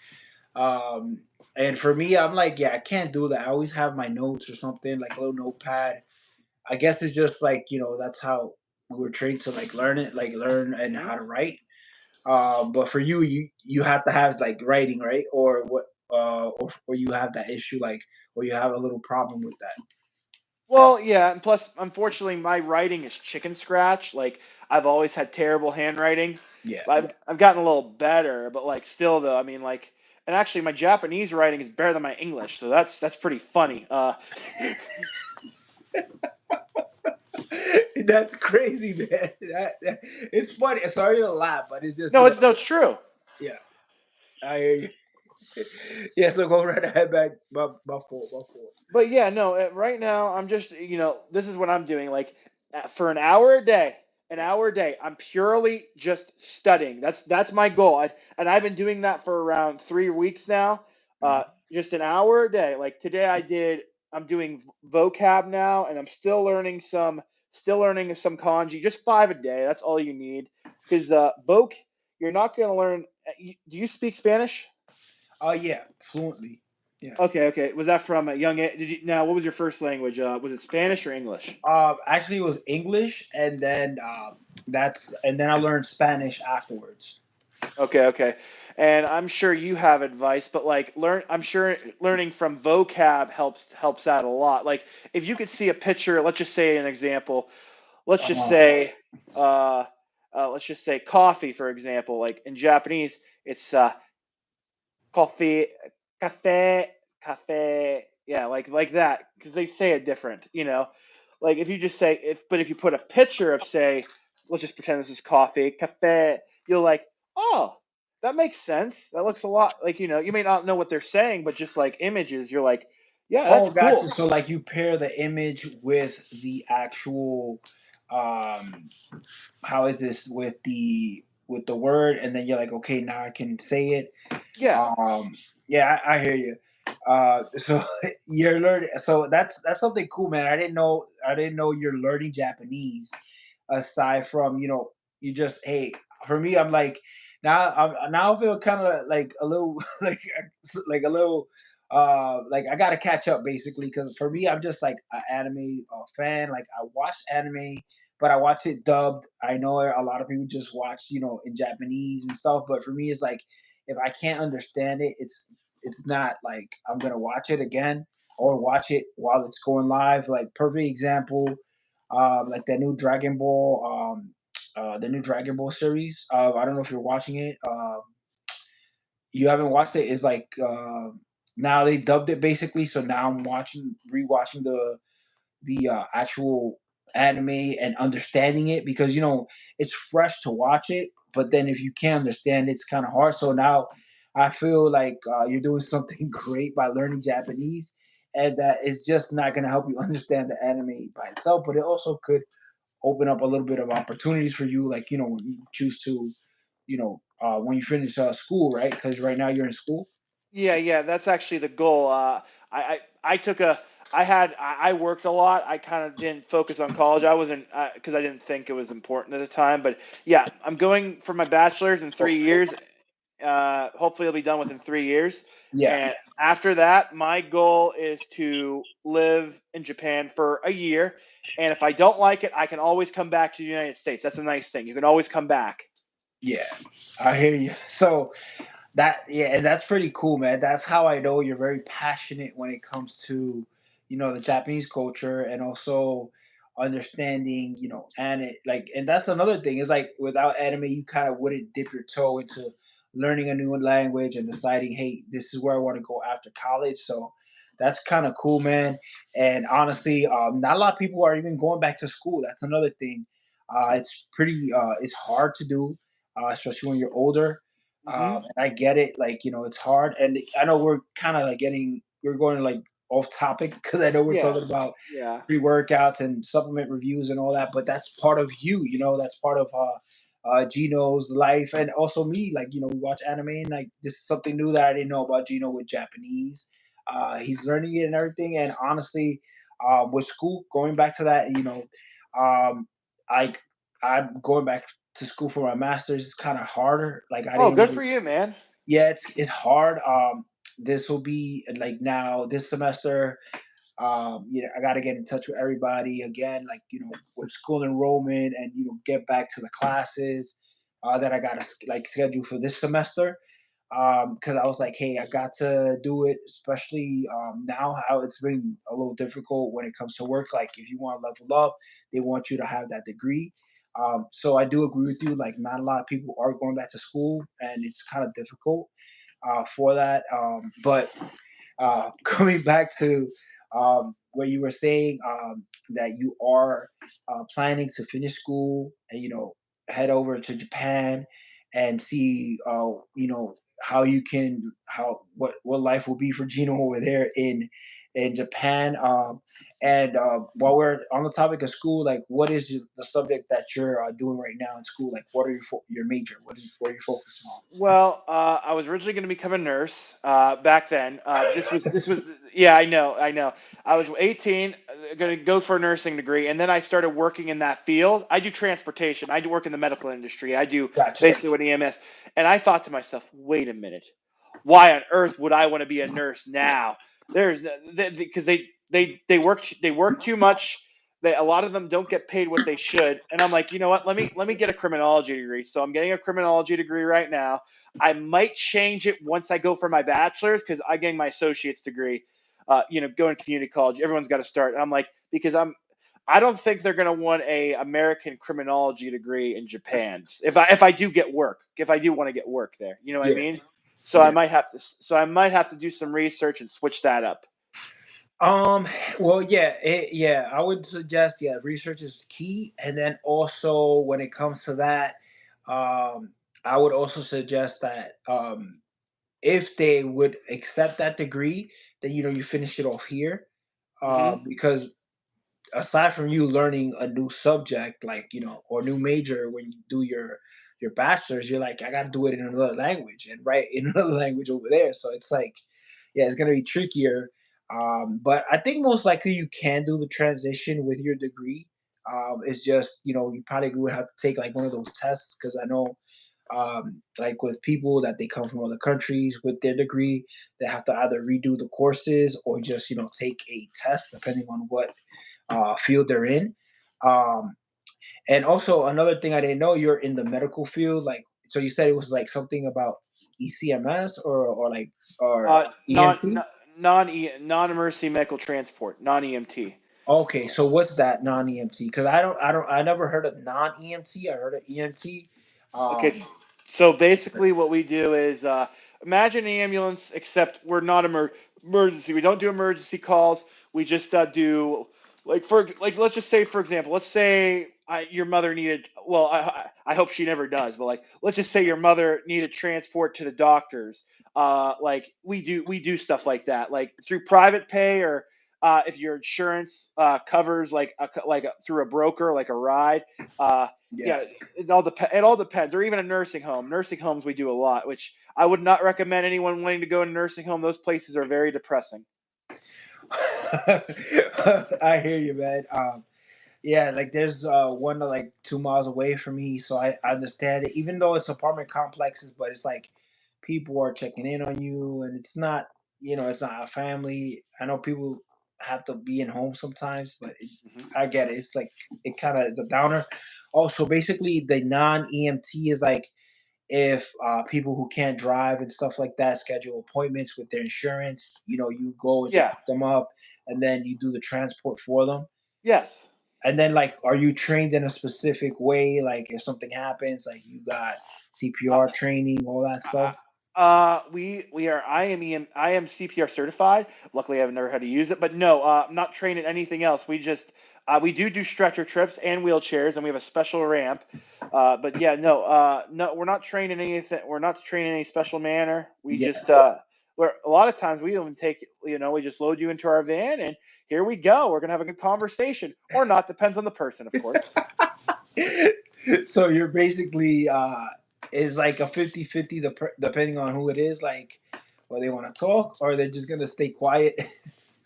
And for me, I'm like, yeah, I can't do that. I always have my notes or something, like a little notepad. I guess it's just like that's how we were trained to like learn it, like learn and hmm how to write. But for you, you have to have like writing, right? Or what? Or you have that issue, like, or you have a little problem with that. Well, yeah, and plus, unfortunately, my writing is chicken scratch. Like I've always had terrible handwriting. Yeah. But I've gotten a little better, but like still though, I mean like, and actually my Japanese writing is better than my English, so that's pretty funny. That's crazy, man. It's funny. Sorry to laugh, but it's just No, it's true. yeah. I hear you. Yes, look, go right ahead, man. My fault, my fault. But yeah, no, right now I'm just, this is what I'm doing. Like for an hour a day, I'm purely just studying. That's my goal. And I've been doing that for around 3 weeks now. Uh, Mhm. just an hour a day. Like today, I'm doing vocab now, and I'm still learning some kanji. Just 5 a day. That's all you need. Because you're not going to learn. Do you speak Spanish? Oh yeah, fluently. Yeah. Okay, okay. Was that from a young age? Now, what was your first language? Was it Spanish or English? Actually, it was English, and then I learned Spanish afterwards. Okay, okay. And I'm sure you have advice, but like I'm sure learning from vocab helps out a lot. Like if you could see a picture, let's just say an example. Let's just Uh, say, uh, let's just say coffee, for example. Like in Japanese, it's coffee, cafe, cafe. Yeah, like that because they say it different. Like if you just say but if you put a picture of say, let's just pretend this is coffee, cafe. You're like, oh, that makes sense. That looks a lot like you may not know what they're saying, but just like images, you're like, yeah, that's oh, got you. cool. So like you pair the image with the actual, um, how is this with the word, and then you're like, okay, now I can say it. Yeah. Yeah, I hear you. So you're learning. So that's something cool, man. I didn't know you're learning Japanese aside from you just hey. For me, I'm like now I feel kind of like a little like a little like I gotta catch up basically because for me I'm just like an anime fan. Like I watch anime, but I watch it dubbed. I know a lot of people just watch in Japanese and stuff, but for me it's like if I can't understand it, it's not like I'm gonna watch it again or watch it while it's going live. Like perfect example, like that new Dragon Ball. the new Dragon Ball series. I don't know if you're watching it. You haven't watched it? It's like now they dubbed it basically. So now I'm rewatching the actual anime and understanding it because it's fresh to watch it, but then if you can't understand it's kind of hard. So now I feel like you're doing something great by learning Japanese, and that it's just not going to help you understand the anime by itself, but it also could open up a little bit of opportunities for you, like when you choose to when you finish school, right? Because right now you're in school. Yeah, yeah, that's actually the goal. I took a I worked a lot. I kind of didn't focus on college. I wasn't because I didn't think it was important at the time. But yeah, I'm going for my bachelor's in 3 years. Hopefully, it'll be done within 3 years. Yeah, And after that, my goal is to live in Japan for a year. And if I don't like it, I can always come back to the United States. That's a nice thing. You can always come back. yeah, I hear you. So yeah, and that's pretty cool, man. That's how I know you're very passionate when it comes to, the Japanese culture, and also understanding, and and that's another thing. Is like without anime, you kind of wouldn't dip your toe into learning a new language and deciding, hey, this is where I want to go after college. So that's kind of cool, man. And honestly, not a lot of people are even going back to school. That's another thing. It's hard to do, especially when you're older. Hmm. And I get it, like it's hard, and I know we're kind of like we're going like off topic because I know we're Yeah, talking about yeah, pre workouts and supplement reviews and all that, but that's part of that's part of Gino's life, and also me. Like we watch anime, and like this is something new that I didn't know about Gino with Japanese. He's learning it and everything, and honestly, with school, going back to that, um, I I'm going back to school for my master's. Is kind of harder. Like I oh, didn't good really, for you, man. yeah, it's hard. This will be like now this semester. I got to get in touch with everybody again, like with school enrollment, and get back to the classes that I got to like schedule for this semester. Because I was like, hey, I got to do it, especially now how it's been a little difficult when it comes to work. Like if you want to level up, they want you to have that degree. So I do agree with you. Like not a lot of people are going back to school, and it's kind of difficult for that. But coming back to where you were saying that you are planning to finish school and head over to Japan and see how you can how what life will be for Gino over there in Japan. And while we're on the topic of school, like what is the subject that you're doing right now in school? Like what are your major? What are you focusing on? Well, I was originally going to become a nurse back then. This was yeah, I know, I know. I was 18, going to go for a nursing degree, and then I started working in that field. I do transportation. I do work in the medical industry. I do Gotcha. basically what EMS. And I thought to myself, wait a minute, why on earth would I want to be a nurse now? There's because they work too much. A lot of them don't get paid what they should, and I'm like, you know what? Let me get a criminology degree. So I'm getting a criminology degree right now. I might change it once I go for my bachelor's because I'm getting my associate's degree. Going to community college, everyone's got to start. And I'm like, because I don't think they're going to want a American criminology degree in Japan. If I do get work, if I do want to get work there, you know what I Yeah. mean? So I Yeah. might have to. So I might have to do some research and switch that up. Um, well, yeah, yeah, I would suggest, yeah, research is key. And then also when it comes to that, I would also suggest that if they would accept that degree, then you finish it off here. Hmm. Because aside from you learning a new subject, like or new major when you do your bachelor's, you're like, I gotta do it in another language and write in another language over there. So it's like, yeah, it's gonna be trickier. But I think most likely you can do the transition with your degree. It's just you probably would have to take like one of those tests, because I know like with people that they come from other countries with their degree, they have to either redo the courses or just take a test depending on what field they're in. Um, and also another thing I didn't know, you're in the medical field. Like, so you said it was like something about ECMS or Uh, non EMT. non non emergency medical transport, non EMT. Okay, so what's that non-EMT? Because I never heard of non-EMT. I heard of EMT. Okay, Um, so basically what we do is imagine an ambulance, except we're not emergency. We don't do emergency calls. We just do like let's just say for example, let's say your mother needed. Well, I hope she never does, but like let's just say your mother needed transport to the doctors. Like we do stuff like that, like through private pay or if your insurance covers through a broker like a ride. yeah. Yeah, it all depends. Or even a nursing home. Nursing homes we do a lot, which I would not recommend anyone wanting to go in a nursing home. Those places are very depressing. I hear you, man. Yeah, like there's one like 2 miles away from me, so I understand it. Even though it's apartment complexes, but it's like people are checking in on you, and it's not, it's not a family. I know people have to be in home sometimes, but Hmm. I get it. It's like it kind of is a downer. Also, basically, the non EMT is like if people who can't drive and stuff like that schedule appointments with their insurance. You go and just Yeah. pick them up, and then you do the transport for them. Yes. And then, like, are you trained in a specific way? Like, if something happens, like, you got Uh, CPR training, all that stuff? we are. I am CPR certified. Luckily, I've never had to use it, but no, I'm not trained in anything else. We do stretcher trips and wheelchairs, and we have a special ramp. But yeah, no, no, we're not trained in anything. We're not trained in any special manner. We Yeah. just we're a lot of times we even take we just load you into our van and here we go. We're gonna have a good conversation or not. Depends on the person, of course. So you're basically, is like a 50-50 depending on who it is, like, or they want to talk or they're just going to stay quiet.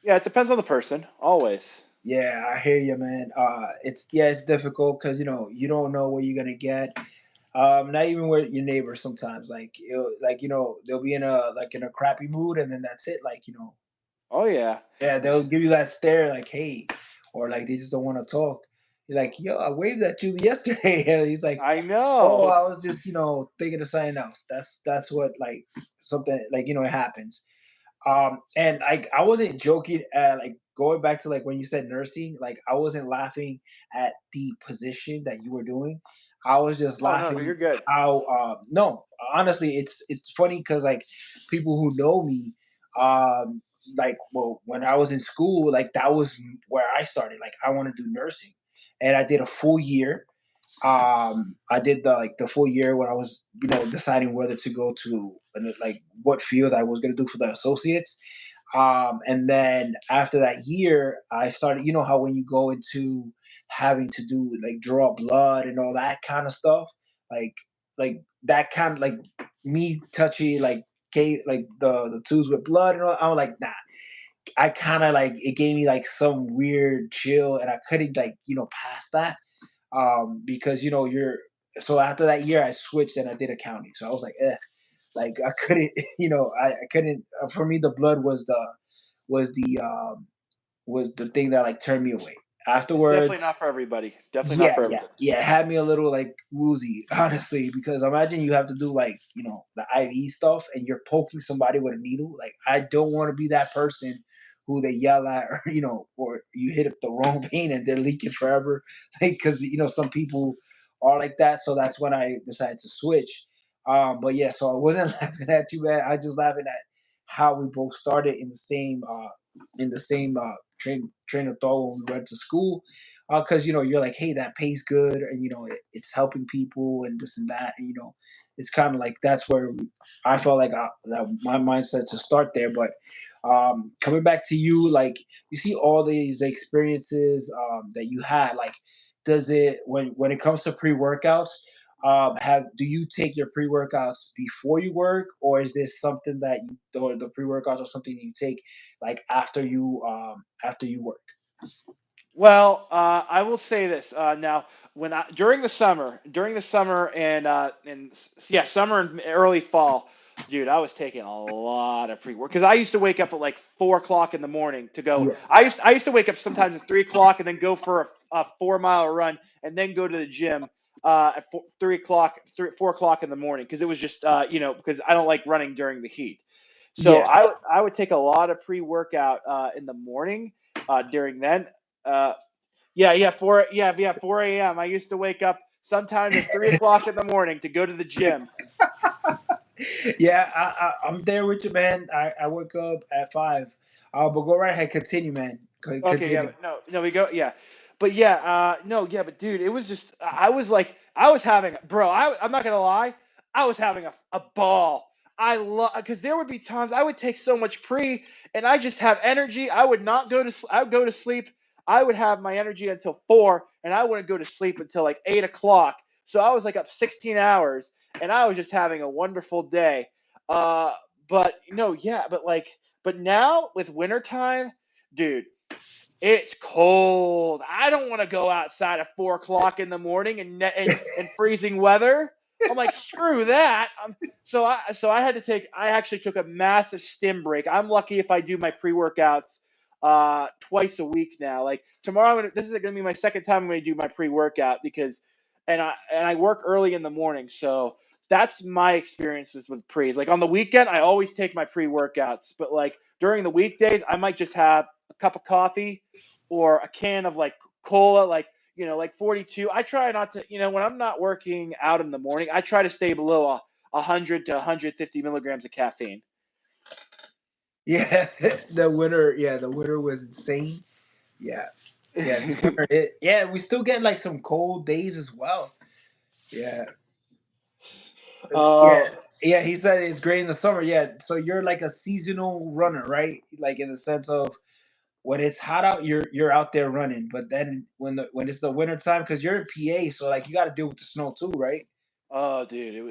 Yeah, it depends on the person, always. Yeah, I hear you, man. It's difficult because you don't know what you're gonna get. Not even with your neighbors sometimes. Like, they'll be in a crappy mood, and then that's it. Like, Oh yeah, yeah, they'll give you that stare, like, hey, or like they just don't want to talk. You're like, yo, I waved at you yesterday, and he's like, I oh, know. I was just thinking of something else. That's what, like, something, like, it happens. And I wasn't joking at, like, going back to, like, when you said nursing, like, I wasn't laughing at the position that you were doing. I was just Oh no, laughing you're good. how, no, honestly, it's funny because, like, people who know me, um like, well, when I was in school, like, that was where I started. Like, I want to do nursing, and I did a full year. I did the full year when I was deciding whether to go to, like, what field I was going to do for the associates. And then after that year, I started, how when you go into having to do, like, draw blood and all that kind of stuff, like like that kind of, like, me touching, like, like the tubes with blood and all. I'm like, nah. I kind of, like, it gave me like some weird chill, and I couldn't, like, pass that, because you're so after that year I switched and I did accounting. So I was like, like, I couldn't, I couldn't. For me, the blood was the um, was the thing that, like, turned me away. It's definitely Afterwards, not for everybody. Definitely not yeah, for yeah, everybody. yeah. It had me a little, like, woozy, honestly, because imagine you have to do, like, the IV stuff, and you're poking somebody with a needle. Like, I don't want to be that person who they yell at, or or you hit the wrong vein and they're leaking forever. Like, because some people are like that. So that's when I decided to switch. But yeah, so I wasn't laughing at you, man. I just laughing at how we both started in the same train of thought when we went to school, because you're like, hey, that pays good, and it's helping people and this and that, and it's kind of like that's where I felt like, that my mindset to start there. But coming back to you, like, you see all these experiences that you had, like, does it, when it comes to pre-workouts, have do you take your pre-workouts before you work, or is this something that or the pre-workouts or something you take, like, after you work? Well, I will say this now. When I during the summer and summer and early fall, dude, I was taking a lot of pre work because I used to wake up at like 4 o'clock in the morning to go. Yeah, I used to wake up sometimes at 3 o'clock and then go for a 4 mile run and then go to the gym at 3 o'clock, 4 o'clock in the morning because it was just because I don't like running during the heat. So yeah, I would take a lot of pre workout in the morning during then. Uh, yeah, 4 a.m. I used to wake up sometimes at 3 o'clock in the morning to go to the gym. Yeah, I'm there with you, man. I wake up at 5. But go right ahead, continue, man. Okay, yeah, Continue. but no, we go, yeah, but yeah, no, yeah, but dude, it was just, I was like, I was having, bro, I'm not gonna lie, I was having a ball. I love, because there would be times I would take so much pre, and I just have energy. I would not go to, I would go to sleep. I would have my energy until 4, and I wouldn't go to sleep until like 8 o'clock. So I was like up 16 hours, and I was just having a wonderful day. Uh, but yeah, but now with wintertime, dude. It's cold. I don't want to go outside at 4 o'clock in the morning and freezing weather. I'm like, screw that. So I had to take. I actually took a massive stim break. I'm lucky if I do my pre workouts twice a week now. Like tomorrow, this is gonna be my second time I'm gonna do my pre workout because, and I work early in the morning. So that's my experiences with pre's. Like on the weekend, I always take my pre workouts, but like during the weekdays, I might just have a cup of coffee or a can of like cola, like like 42. I try not to, when I'm not working out in the morning, I try to stay below 100 to 150 milligrams of caffeine. Yeah, the winter. Yeah, the winter was insane. Yeah, yeah, this winter. Yeah, we still get like some cold days as well. Yeah, uh, yeah, yeah. He said it's great in the summer. Yeah, so you're like a seasonal runner, right? Like in the sense of when it's hot out, you're out there running. But then when it's the winter time, because you're in PA, so like you got to deal with the snow too, right? Oh, dude, it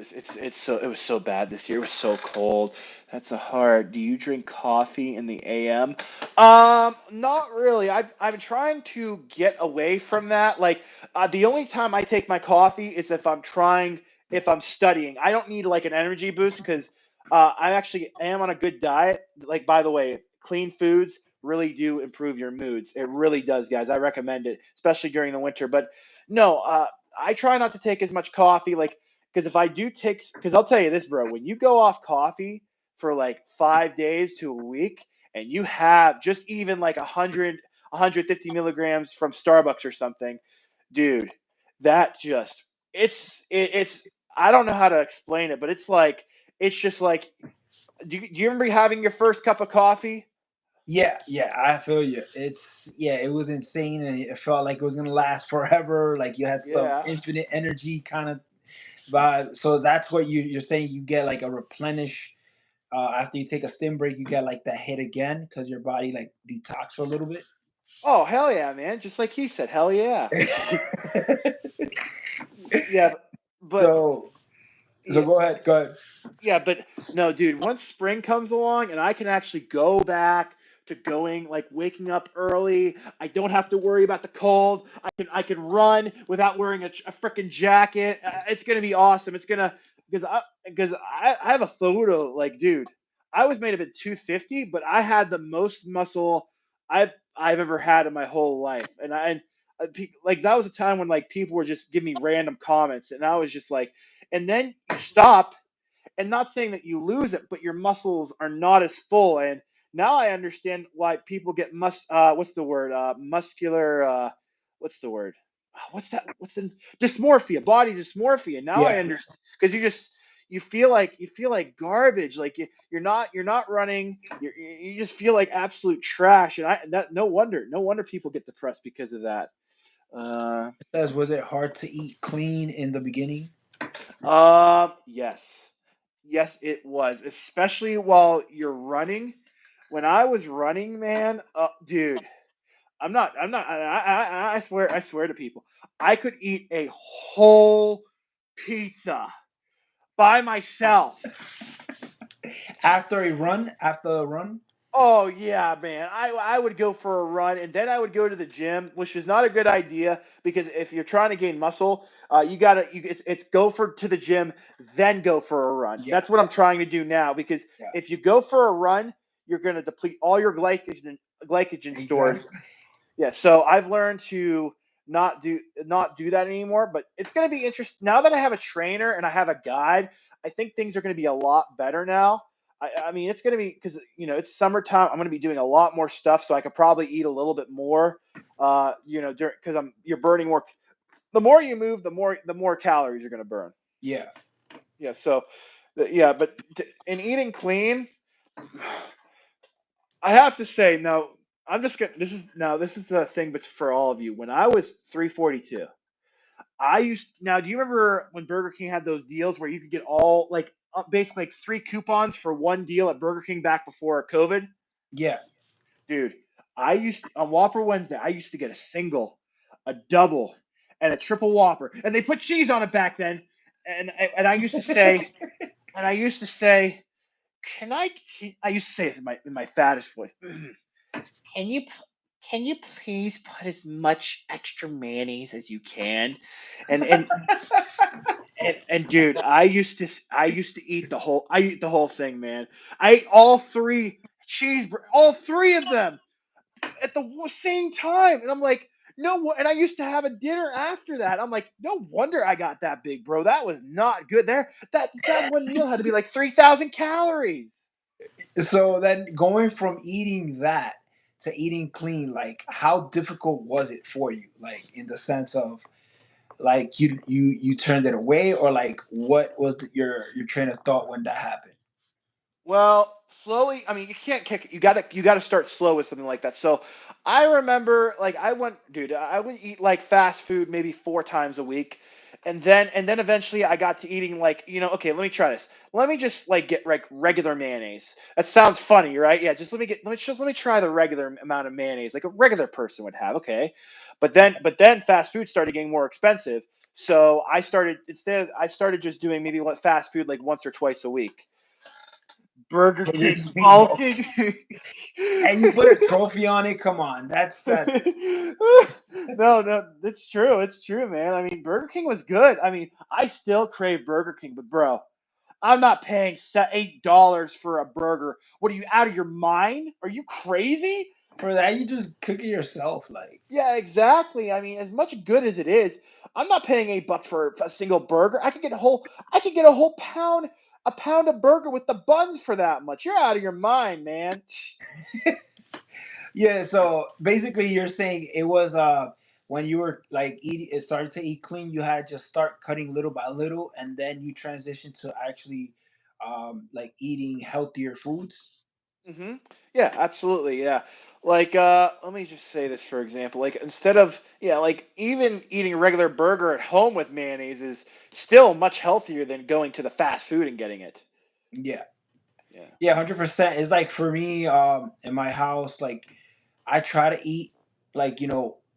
was so bad this year. It was so cold. That's a hard. Do you drink coffee in the AM? Not really. I'm trying to get away from that. Like, the only time I take my coffee is if I'm studying. I don't need like an energy boost because I actually am on a good diet. Like, by the way, clean foods really do improve your moods. It really does, guys. I recommend it, especially during the winter. But no, I try not to take as much coffee. Like because if I do take, because I'll tell you this, bro, when you go off coffee for like 5 days to a week, and you have just even like 150 milligrams from Starbucks or something, dude, that just it's I don't know how to explain it, but it's just like do you remember having your first cup of coffee? Yeah, yeah, I feel you. It was insane, and it felt like it was gonna last forever. Like you had some Yeah. infinite energy kind of vibe. So that's what you're saying. You get like a replenish after you take a stim break. You get like that hit again because your body like detox for a little bit. Oh hell yeah, man! Just like he said, hell yeah. Yeah, but so so yeah, go ahead, go ahead. yeah, but no, dude, once spring comes along and I can actually go back to going like waking up early, I don't have to worry about the cold. I can run without wearing a freaking jacket. It's gonna be awesome. It's gonna because I have a photo like, dude, I was made of at 250, but I had the most muscle I've ever had in my whole life, like that was a time when like people were just giving me random comments, and I was just like, and then you stop and not saying that you lose it, but your muscles are not as full. And now I understand why people get what's the word? Muscular. What's the word? What's that? What's the dysmorphia? Body dysmorphia. Now I Yeah, understand because you feel like garbage. Like you're not running. You just feel like absolute trash. And no wonder people get depressed because of that. Uh, it says, was it hard to eat clean in the beginning? yes. Yes, it was, especially while you're running. When I was running, man, dude, I swear to people, I could eat a whole pizza by myself. After a run. Oh yeah, man. I would go for a run and then I would go to the gym, which is not a good idea because if you're trying to gain muscle, it's go for to the gym, then go for a run. Yeah, That's what I'm trying to do now because yeah, if you go for a run, you're gonna deplete all your glycogen stores. exactly. Yeah, so I've learned to not do that anymore. But it's gonna be interesting now that I have a trainer and I have a guide. I think things are gonna be a lot better now. I mean, it's gonna be because it's summertime. I'm gonna be doing a lot more stuff, so I could probably eat a little bit more. Because you're burning more. The more you move, the more calories you're gonna burn. Yeah. Yeah. So, yeah, but in eating clean, I have to say no. I'm just gonna. This is a thing, but for all of you, when I was 342. I used now. Do you remember when Burger King had those deals where you could get all basically like three coupons for one deal at Burger King back before COVID? Yeah. Dude, I used on Whopper Wednesday. I used to get a single, a double, and a triple Whopper, and they put cheese on it back then. And I used to say, can I? I used to say this in my fattest voice. Can you can you please put as much extra mayonnaise as you can? And dude, I used to eat the whole thing, man. I ate all three of them at the same time, and I'm like, no. And I used to have a dinner after that. I'm like, no wonder I got that big, bro. That was not good. That one meal had to be like 3,000 calories. So then going from eating that to eating clean, like how difficult was it for you? Like in the sense of like you turned it away, or like what was your train of thought when that happened? Well, slowly. I mean, you can't kick it. You gotta start slow with something like that. So, I remember, like, dude. I would eat like fast food maybe 4 times a week, and then eventually I got to eating like okay, let me try this. Let me just like get like regular mayonnaise. That sounds funny, right? Yeah, just let me try the regular amount of mayonnaise like a regular person would have. Okay, but then fast food started getting more expensive. So I started just doing maybe what fast food like once or twice a week. Burger Burger King King, bulking. and you put a trophy on it. Come on, that's No, no, it's true. It's true, man. I mean, Burger King was good. I mean, I still crave Burger King, but bro, I'm not paying $8 for a burger. What are you out of your mind? Are you crazy? for that you just cook it yourself. Like Yeah, exactly. I mean, as much good as it is, I'm not paying $8 for a single burger. I could get a whole pound of burger with the buns for that much. You're out of your mind, man. yeah, so basically you're saying it was when you were like eating it started to eat clean, you had to just start cutting little by little, and then you transitioned to actually like eating healthier foods. hmm Yeah, absolutely. Yeah. Like, let me just say this for example. Like, like even eating a regular burger at home with mayonnaise is still much healthier than going to the fast food and getting it. Yeah. Yeah. Yeah, 100%. It's like for me, in my house, like I try to eat like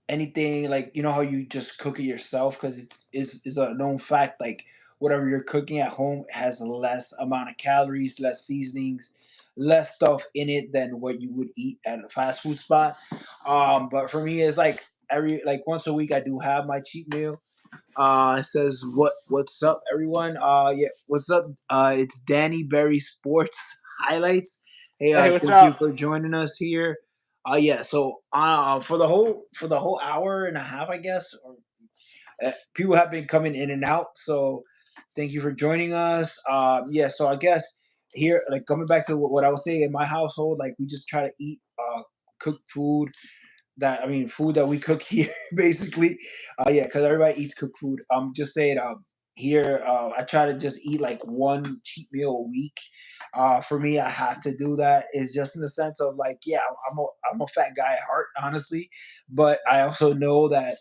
anything, like how you just cook it yourself, because it's a known fact, like whatever you're cooking at home has less amount of calories, less seasonings, less stuff in it than what you would eat at a fast food spot. But for me, it's like every like once a week I do have my cheat meal. It says what's up everyone. Yeah, what's up? It's Danny Berry Sports Highlights. Hey, Hey, what's thank you up? for joining us here. Yeah, so for the whole hour and a half, I guess, or people have been coming in and out. So thank you for joining us. Yeah, so I guess here, like coming back to what I was saying, in my household, like we just try to eat cooked food, that I mean food that we cook here basically. Yeah, because everybody eats cooked food. Just saying here I try to just eat like one cheat meal a week. For me, I have to do that. It's just in the sense of like, yeah, I'm a fat guy at heart, honestly, but I also know that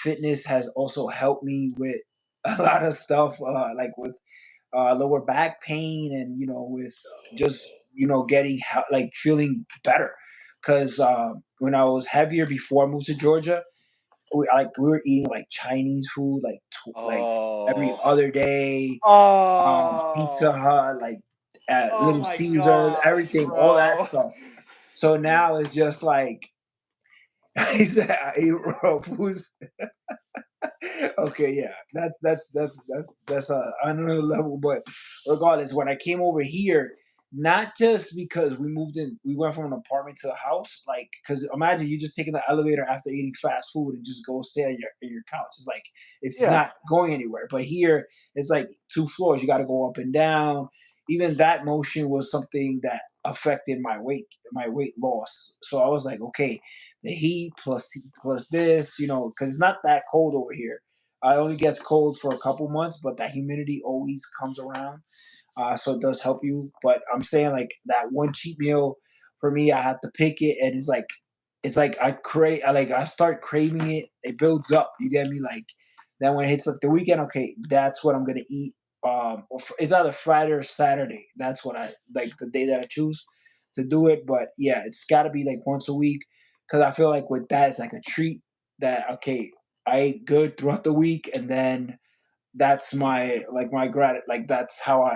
fitness has also helped me with a lot of stuff, like with lower back pain, and with just getting like feeling better. Because when I was heavier before I moved to Georgia, we were eating like Chinese food like like every Oh. other day, Pizza Oh. Hut, like Oh Little my Caesars, gosh, everything, all that bro. stuff. So now it's just like I eat raw foods. Okay, yeah, that's on another level. But regardless, when I came over here, not just because we went from an apartment to a house, like because imagine you just taking the elevator after eating fast food and just go sit on your couch. It's like it's Yeah. not going anywhere. But here, it's like 2 floors. You got to go up and down. even that motion was something that affected my weight loss. So I was like, okay, the heat plus this, because it's not that cold over here. It only gets cold for a couple months, but that humidity always comes around, so it does help you. But I'm saying like that one cheat meal for me, I have to pick it, and it's like I start craving it. It builds up. You get me? Like then when it hits like the weekend, okay, that's what I'm gonna eat. It's either Friday or Saturday. That's what I like the day that I choose to do it. But yeah, it's got to be like once a week because I feel like with that it's like a treat that okay, I ate good throughout the week, and then that's my grat like that's how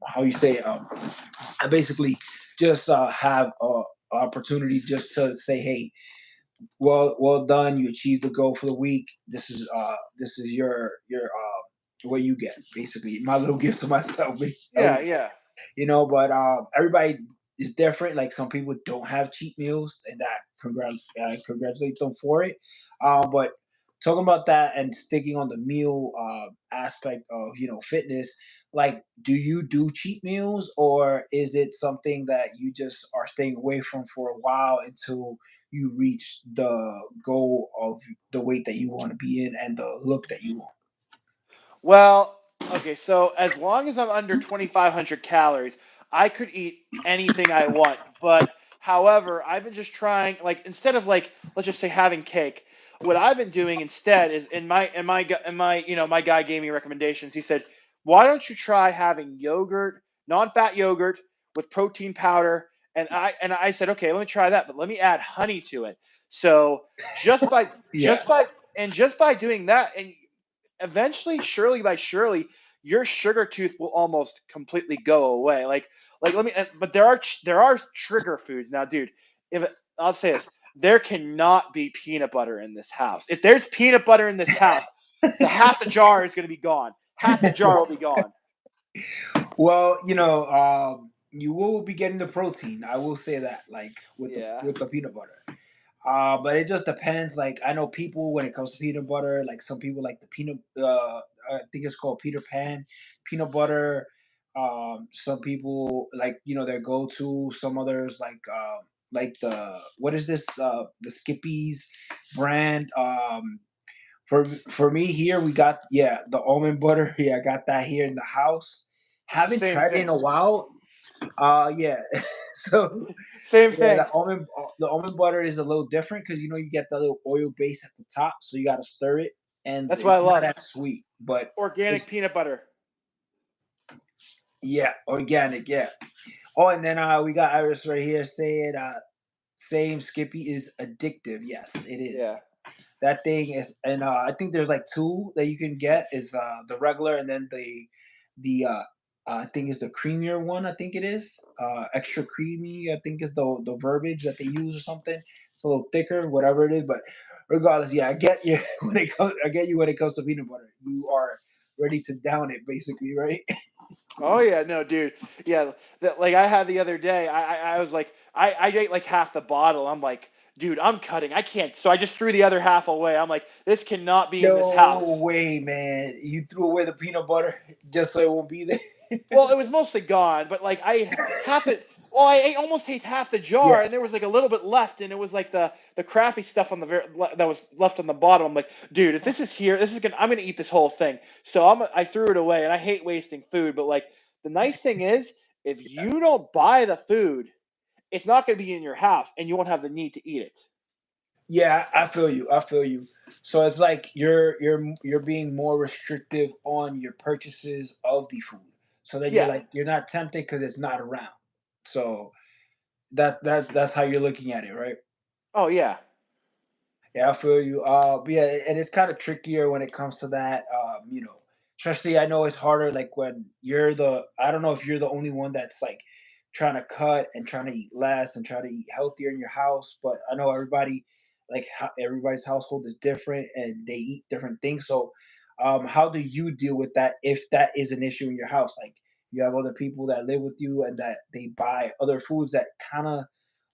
how you say I basically just have a opportunity just to say, hey, well done, you achieved the goal for the week. This is your what you get, basically my little gift to myself. I Yeah, was yeah. but everybody is different. Like some people don't have cheat meals, and that congratulate them for it. But talking about that and sticking on the meal aspect of fitness, like, do you do cheat meals, or is it something that you just are staying away from for a while until you reach the goal of the weight that you want to be in and the look that you want? Well, okay, so as long as I'm under 2,500 calories, I could eat anything I want. But however, I've been just trying, like, instead of like, let's just say having cake, what I've been doing instead is my guy gave me recommendations. He said, why don't you try having yogurt, non-fat yogurt with protein powder? And I said, okay, let me try that, but let me add honey to it. So just by Yeah. just by doing that, and eventually, surely by surely, your sugar tooth will almost completely go away. Like let me. But there are trigger foods now, dude. If I'll say this, there cannot be peanut butter in this house. If there's peanut butter in this house, the half the jar is going to be gone. Half the jar will be gone. Well, you will be getting the protein. I will say that, like with the Yeah. with the peanut butter. But it just depends. Like I know people when it comes to peanut butter, like some people like the peanut. I think it's called Peter Pan peanut butter. Some people like their go to. Some others like the what is this? The Skippy's brand. For me here, we got the almond butter. Yeah, I got that here in the house. Haven't Same tried it in thing. a while. Yeah. So Same yeah, thing. the almond butter is a little different because you get the little oil base at the top, so you got to stir it, and That's what I it's not love. as sweet, but it's Organic peanut butter. yeah, organic. Yeah. Oh, and then we got Iris right here saying same Skippy is addictive. Yes, it is. Yeah. That thing is, and I think there's like two that you can get is the regular, and then I think is the creamier one. I think it is extra creamy. I think is the verbiage that they use or something. It's a little thicker, whatever it is. But regardless, yeah, I get you I get you when it comes to peanut butter. You are ready to down it, basically, right? Oh yeah, no, dude. Yeah, that like I had the other day. I was like, I ate like half the bottle. I'm like, dude, I'm cutting. I can't. So I just threw the other half away. I'm like, this cannot be in this No house. way, man! You threw away the peanut butter just so it won't be there. Well, it was mostly gone, but like I half it. Well, I ate, almost ate half the jar, Yeah, and there was like a little bit left, and it was like the crappy stuff on the that was left on the bottom. I'm like, dude, if this is here, this is gonna. I'm gonna eat this whole thing. So I threw it away, and I hate wasting food. But like the nice thing is, if you don't buy the food, it's not gonna be in your house, and you won't have the need to eat it. yeah, I feel you. I feel you. So it's like you're being more restrictive on your purchases of the food. So then Yeah. you're not tempted because it's not around. So that's how you're looking at it, right? Oh yeah. Yeah, I feel you. But yeah, and it's kind of trickier when it comes to that. Especially I know it's harder. Like when I don't know if you're the only one that's like trying to cut and trying to eat less and try to eat healthier in your house. But I know everybody's household is different and they eat different things. So, how do you deal with that if that is an issue in your house? Like you have other people that live with you and that they buy other foods that kind of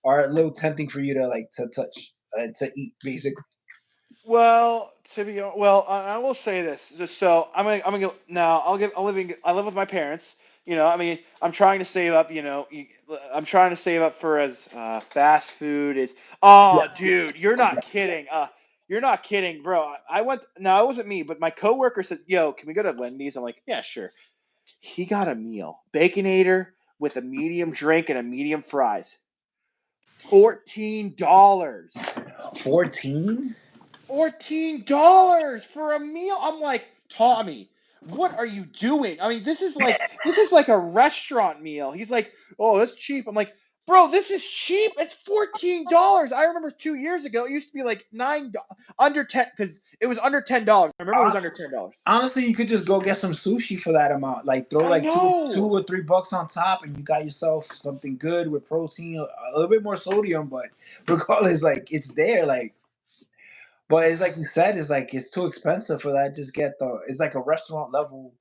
are a little tempting for you to like to touch to eat, basically. Well, I will say this. Just so I'm gonna now. I live with my parents. I mean, I'm trying to save up. I'm trying to save up for as fast food is. Yeah. Oh, dude, you're not kidding. You're not kidding, bro. I went. No, it wasn't me, but my coworker said, "Yo, can we go to Wendy's?" I'm like, "Yeah, sure." He got a meal, Baconator with a medium drink and a medium fries. $14. 14. $14 for a meal. I'm like, Tommy, what are you doing? I mean, this is like a restaurant meal. He's like, oh, that's cheap. I'm like, bro, this is cheap. It's $14. I remember 2 years ago it used to be like under 10 because it was under $10. I remember it was under $10. Honestly, you could just go get some sushi for that amount. Like throw I like two know. or $3 on top, and you got yourself something good with protein, a little bit more sodium, but regardless, like it's there. Like, but it's like you said, it's like it's too expensive for that. Just get the. It's like a restaurant level,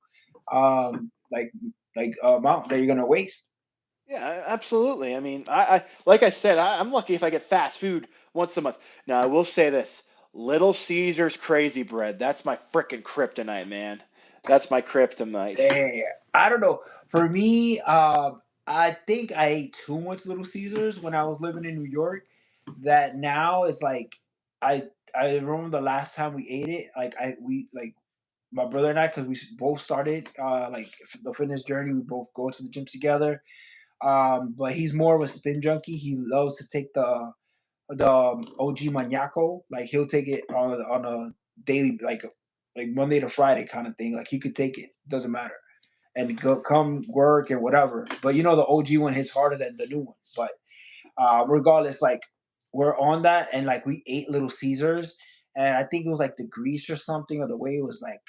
like amount that you're gonna waste. Yeah, absolutely. I mean, I like I said, I'm lucky if I get fast food once a month. Now, I will say this: Little Caesars crazy bread. That's my freaking kryptonite, man. That's my kryptonite. Yeah, I don't know. For me, I think I ate too much Little Caesars when I was living in New York. That now is like I I remember the last time we ate it. Like we like my brother and I, because we both started like the fitness journey. We both go to the gym together. But he's more of a spin junkie. He loves to take the OG Maniaco. Like he'll take it on a daily like Monday to Friday kind of thing. Like he could take it, doesn't matter, and go come work and whatever. But you know the OG one hits harder than the new one. But regardless, like we're on that, and like we ate Little Caesars, and I think it was like the grease or something, or the way it was like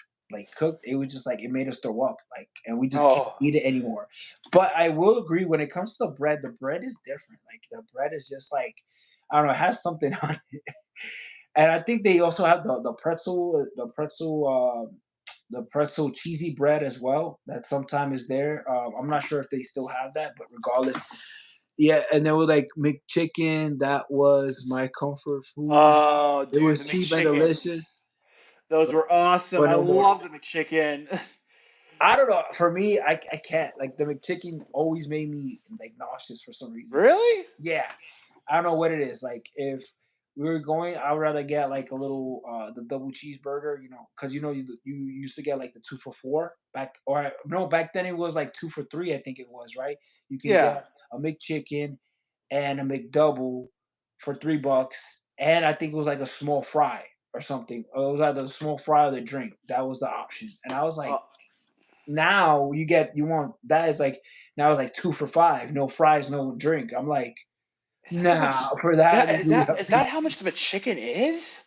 cooked. It was just like it made us throw up, like, and we just can't Oh, eat it anymore. But I will agree when it comes to the bread is different. Like the bread is just like I don't know, it has something on it. And I think they also have the pretzel cheesy bread as well. That sometimes is there. I'm not sure if they still have that, but regardless, yeah. And then with like McChicken, that was my comfort food. oh, It dude, the was cheap and McChickens. delicious, Those were awesome. but I no more. love the McChicken. I don't know. For me, I can't. Like the McChicken always made me like nauseous for some reason. Really? Yeah, I don't know what it is. Like if we were going, I would rather get like a little the double cheeseburger, because you used to get like the 2 for 4 back, or no, back then it was like 2 for 3. I think it was right. You can Yeah. get a McChicken and a McDouble for $3, and I think it was like a small fry or something. Or it was either a small fry or the drink. That was the option, and I was like, Uh, now you want that is like now it's like 2 for 5, no fries, no drink. I'm like, is that how nah, much? for Is that that it is would that have is to that how much the McChicken is?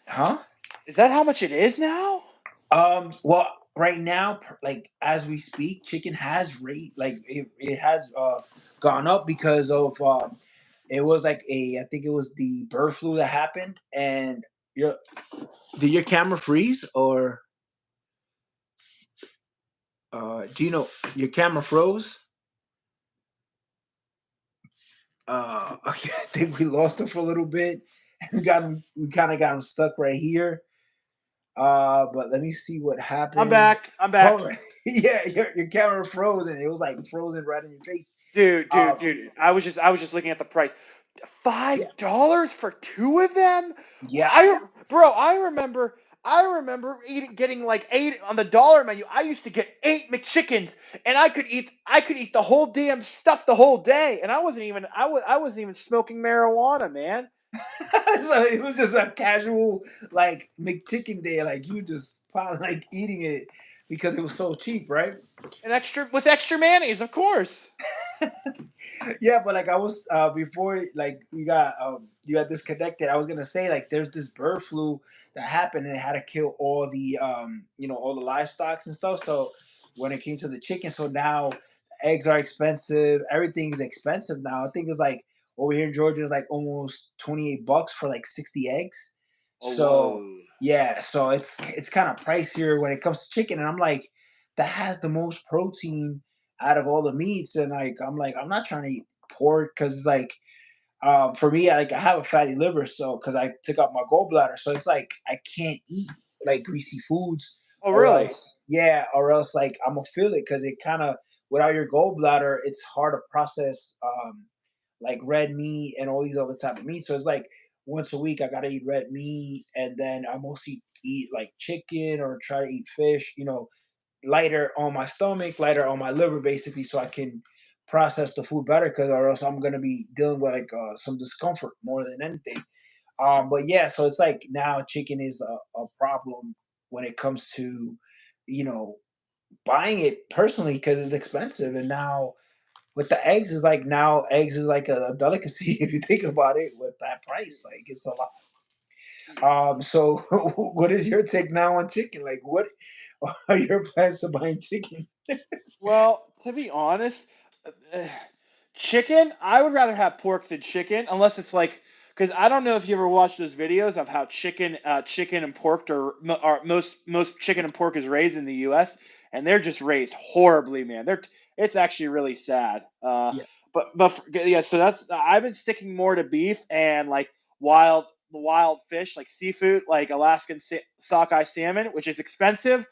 huh? Is that how much it is now? Well, right now, like as we speak, chicken has rate like it has gone up because of it was like I think it was the bird flu that happened, and your did your camera freeze or Gino, your camera froze? Okay, I think we lost him for a little bit. We kind of got him stuck right here. But let me see what I'm happened. back. I'm back. Oh, yeah, your camera frozen. It was like frozen right in your face. Dude, Um, dude, dude. I was just looking at the price. yeah, $5 for two of them? yeah. I remember getting like 8 on the dollar menu. I used to get 8 McChickens and I could eat the whole damn stuff the whole day and I wasn't even smoking marijuana, man. So it was just a casual like McChicken day. Like you just probably like eating it because it was so cheap, right? And extra with extra mayonnaise, of course. Yeah, but like I was before like you got disconnected. I was gonna say like there's this bird flu that happened and it had to kill all the all the livestock and stuff. So when it came to the chicken, so now eggs are expensive. Everything is expensive now. I think it's like over here in Georgia is like almost $28 for like 60 eggs. Oh, So whoa. yeah, so it's kind of pricier when it comes to chicken, and I'm like that has the most protein out of all the meats, and like I'm like I'm not trying to eat pork because it's like for me like I have a fatty liver, so because I took out my gallbladder, so it's like I can't eat like greasy foods Oh, or really? else yeah, or else like I'm gonna feel it because it kind of without your gallbladder, it's hard to process like red meat and all these other type of meat. So it's like once a week I gotta eat red meat, and then I mostly eat like chicken or try to eat fish. Lighter on my stomach, lighter on my liver, basically, so I can process the food better. Because or else I'm gonna be dealing with like some discomfort more than anything. But yeah, so it's like now chicken is a problem when it comes to you know buying it personally because it's expensive, and now with the eggs is like now eggs is like a delicacy if you think about it with that price. Like it's a lot. So what is your take now on chicken? Like what are your plans to buying chicken? Well, to be honest, uh, chicken, I would rather have pork than chicken, unless it's like, because I don't know if you ever watched those videos of how chicken and pork are most chicken and pork is raised in the U.S. and they're just raised horribly, man. It's actually really sad. Yeah, Yeah, so that's I've been sticking more to beef and like wild fish, like seafood, like Alaskan sockeye salmon, which is expensive,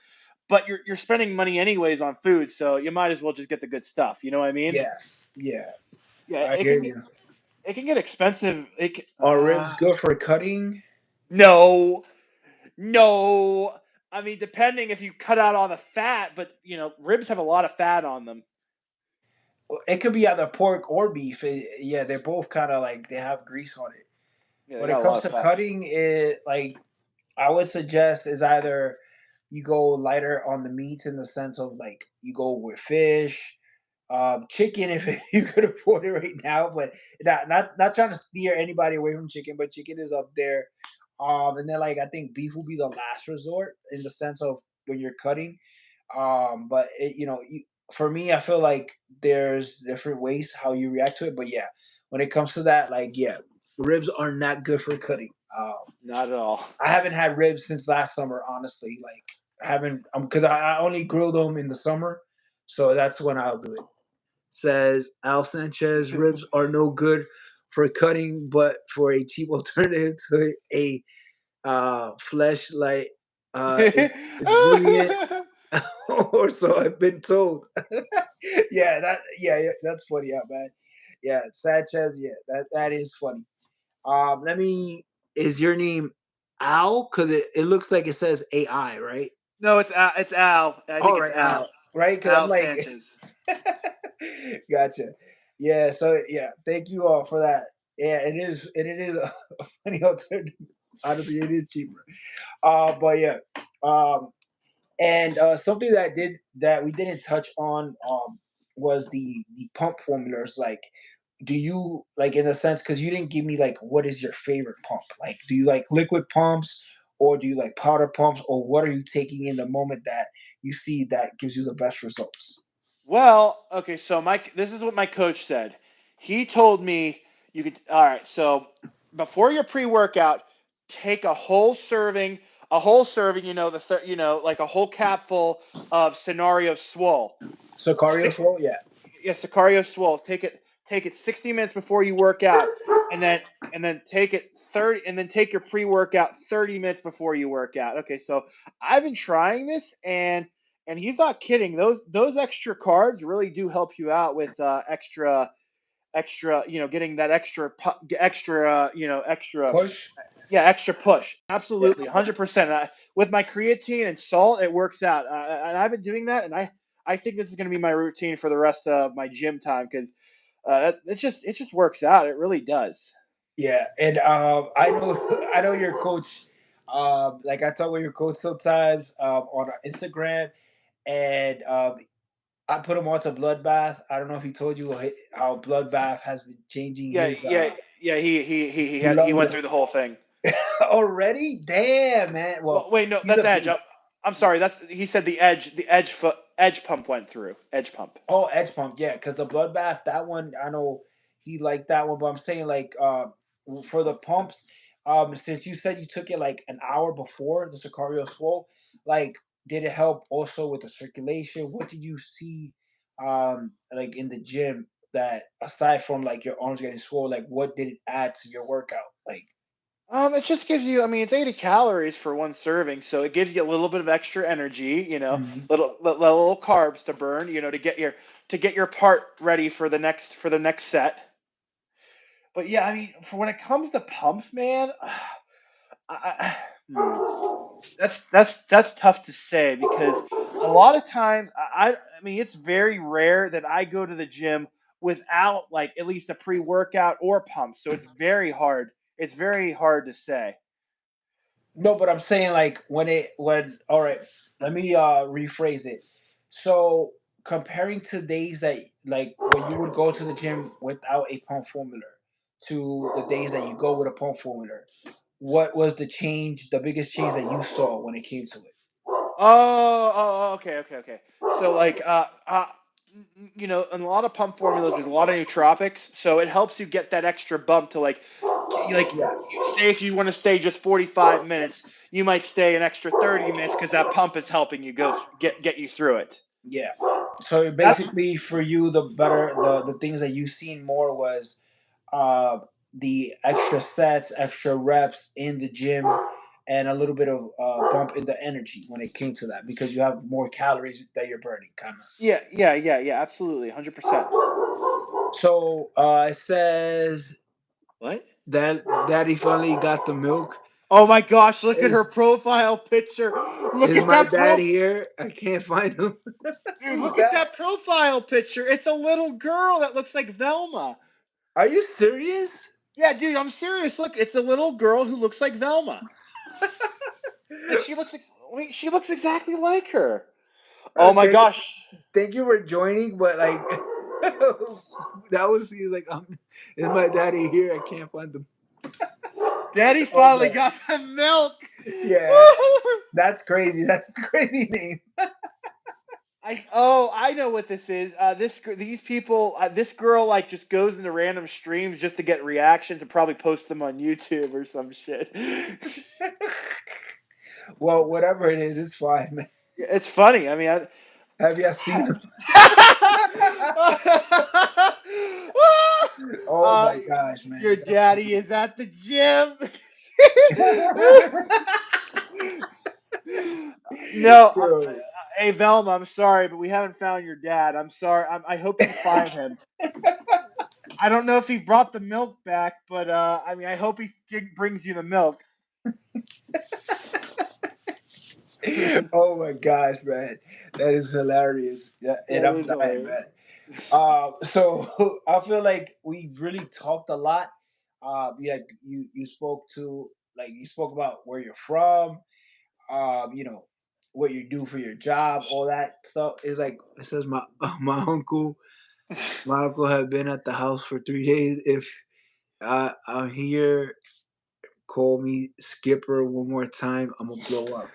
but you're spending money anyways on food, so you might as well just get the good stuff. You know what I mean? yeah, yeah. Yeah, I hear you. it can get expensive. Are ribs good for cutting? No, no. I mean, depending if you cut out all the fat, but ribs have a lot of fat on them. It could be either pork or beef. Yeah, they're both kind of like they have grease on it. Yeah, they When it got a lot comes of to fat. cutting, it like I would suggest is either you go lighter on the meats in the sense of like you go with fish, chicken if you could afford it right now, but not trying to steer anybody away from chicken, but chicken is up there. And then like I think beef will be the last resort in the sense of when you're cutting. But for me, I feel like there's different ways how you react to it. But yeah, when it comes to that, like yeah, ribs are not good for cutting. Not at all. I haven't had ribs since last summer, honestly. Like, I haven't, because I only grill them in the summer, so that's when I'll do it. Says Al Sanchez, ribs are no good for cutting, but for a cheap alternative to a fleshlight, it's brilliant, or so I've been told. Yeah, that's funny, yeah, man. Yeah, Sanchez, yeah, that is funny. Let me. Is your name Al? Because it looks like it says AI, right? No, it's Al. I think All it's right, Al. Al. Right? Because I'm Al like, Sanchez. gotcha. Yeah. So yeah, thank you all for that. Yeah, it is. It is a funny alternative. Honestly, it is cheaper. But yeah. Um, and something that we didn't touch on was the pump formulas. Like, do you like in a sense because you didn't give me like what is your favorite pump? Like, do you like liquid pumps or do you like powder pumps or what are you taking in the moment that you see that gives you the best results? Well, okay, so this is what my coach said. He told me you could all right, so before your pre-workout, take a whole serving, like a whole capful of Scenario Swole. Sicario Six flow, yeah. Yeah, Sicario Swole. Take it 60 minutes before you work out, and then take it 30, and then take your pre-workout 30 minutes before you work out. Okay, so I've been trying this, and he's not kidding. Those extra carbs really do help you out with extra, getting that extra, Push, yeah, extra push. yeah. Absolutely, 100%. With my creatine and salt, it works out. And I've been doing that, and I think this is going to be my routine for the rest of my gym time because it just works out. It really does. Yeah, and I know I know your coach. Like I talk with your coach sometimes on our Instagram, and I put him onto Bloodbath. I don't know if he told you how Bloodbath has been changing Yeah, his. yeah, yeah. He He loves went it through the whole thing. already. Damn, man. Well, Well, wait, no, he's that's a Edge. I'm, beast. I'm sorry. He said the edge pump went through. Edge pump. Oh, Edge Pump, yeah, because the Bloodbath, that one, I know he liked that one, but I'm saying like for the pumps, since you said you took it like an hour before the Sicario Swole, like did it help also with the circulation? What did you see like in the gym that aside from like your arms getting swole, like what did it add to your workout? Like It just gives you. I mean, it's 80 calories for one serving, so it gives you a little bit of extra energy. Mhm. Little carbs to burn. To get your part ready for the next set. But yeah, I mean, for when it comes to pumps, man, hmm, that's tough to say because a lot of times I mean it's very rare that I go to the gym without like at least a pre-workout or pump. So it's very hard. It's very hard to say. No, but I'm saying like when all right, let me rephrase it. So comparing to days that like when you would go to the gym without a pump formula to the days that you go with a pump formula, what was the change, the biggest change that you saw when it came to it? Okay. So like, in a lot of pump formulas, there's a lot of nootropics, so it helps you get that extra bump to Yeah, say if you want to stay just 45 minutes, you might stay an extra 30 minutes because that pump is helping you get you through it. yeah. So That's basically for you the things that you seen more was uh the extra sets, extra reps in the gym, and a little bit of bump in the energy when it came to that because you have more calories that you're burning, kind of. yeah, absolutely, 100%. So it says What? that Daddy finally got the milk. Oh my gosh, look at Is her profile picture. Look is at my that dad pro here? I can't find him. Dude, Who's look at that? that profile picture. It's a little girl that looks like Velma. Are you serious? Yeah, dude, I'm serious. Look, it's a little girl who looks like Velma. Like wait, she looks exactly like her. Oh my Okay, gosh. thank you for joining, but like that was he's like is my daddy here? I can't find him. Daddy Oh finally man, got some milk. yeah, that's crazy. That's a crazy name. I know what this is. These people, this girl like just goes into random streams just to get reactions and probably post them on YouTube or some shit. Well, whatever it is, it's fine, man. It's funny. I mean, Have you seen him? Oh uh, my gosh, man, your that's daddy is at the gym. No, bro. hey Velma, I'm sorry, but we haven't found your dad. I'm sorry. I hope you find him. I don't know if he brought the milk back, but I mean, I hope he brings you the milk. That Oh my gosh, man, that is hilarious. Yeah, and I'm is dying, hilarious. man. So I feel like we really talked a lot. Yeah, you spoke to like you spoke about where you're from. You know what you do for your job, all that stuff. Is like it says my my uncle had been at the house for 3 days. If I'm here, call me Skipper one more time. I'm gonna blow up.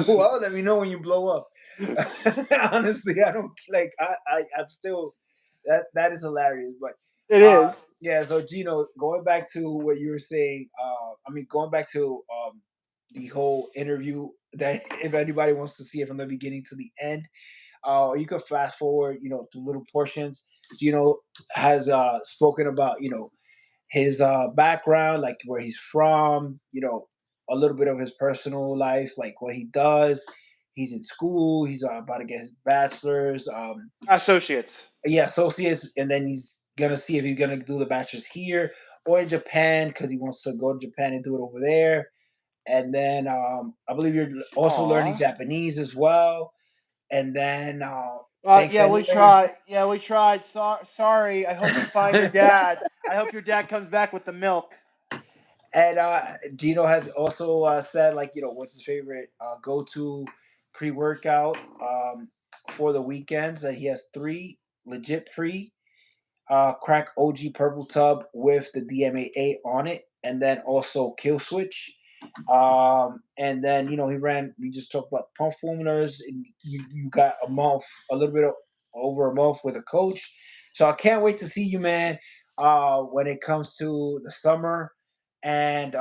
Well, let me know when you blow up. Honestly, I don't like. I'm still that is hilarious. But It uh, is. yeah. So Gino, going back to what you were saying. I mean, going back to the whole interview. That if anybody wants to see it from the beginning to the end, or you could fast forward. You know, to little portions. Gino has spoken about his background, like where he's from, a little bit of his personal life, like what he does. He's in school. He's about to get his bachelor's. Associates. Yeah, associates, and then he's gonna see if he's gonna do the bachelor's here or in Japan because he wants to go to Japan and do it over there. And then I believe you're also learning Aw. Japanese as well. And then thanks Yeah, we anyway. tried. Yeah, we tried. Sorry. I hope you find your dad. I hope your dad comes back with the milk. And Gino has also said, like, what's his favorite go to pre workout for the weekends. And he has three legit pre crack OG purple tub with the DMAA on it, and then also kill switch. And then he ran. We just talked about pump formulas. And you got a month, a little bit over a month with a coach. So I can't wait to see you, man. When it comes to the summer, and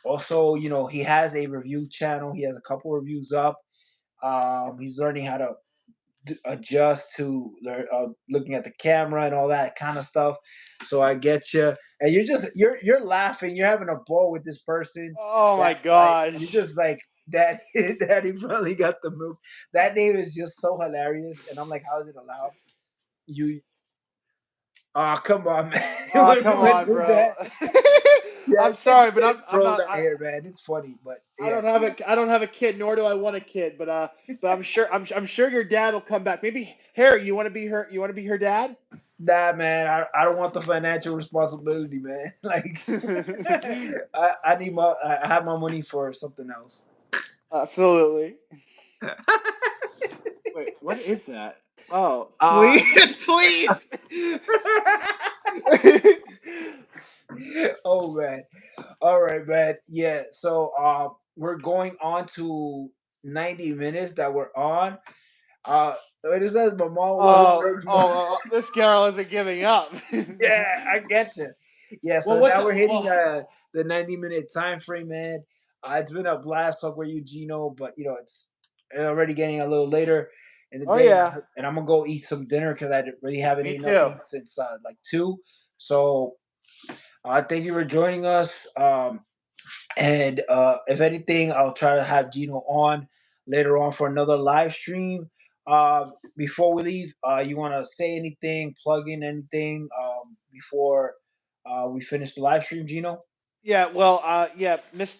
also he has a review channel. He has a couple reviews up. He's learning how to adjust to learn, looking at the camera and all that kind of stuff. So I get you, and you're laughing, you're having a ball with this person Oh my that like you're gosh. just like that. Daddy finally got the milk. That name is just so hilarious, and I'm like, how is it allowed? You, oh come on, man, you Oh, want to come do it on, to bro. that? Yeah, I'm sorry, but get it I'm thrown not. out here, man. It's funny, but I yeah. don't have a I don't have a kid, nor do I want a kid. But I'm sure your dad will come back. Maybe Harry, you want to be her dad? Nah, man, I don't want the financial responsibility, man. Like, I need I have my money for something else. Absolutely. Wait, what is that? Oh, uh, please, please. oh man. All right, man. Yeah. So we're going on to 90 minutes that we're on. It says my mom always makes more. This girl isn't giving up. Yeah, I get you. Yeah, Well, so now we're hitting well, the 90-minute time frame, man. It's been a blast talk with you, Gino, but it's already getting a little later in the oh day, yeah, and I'm gonna go eat some dinner because I really haven't me eaten too. nothing since like 2. So thank you for joining us. And if anything, I'll try to have Gino on later on for another live stream. Before we leave, you want to say anything, plug in anything before we finish the live stream, Gino? Yeah, well, yeah, Miss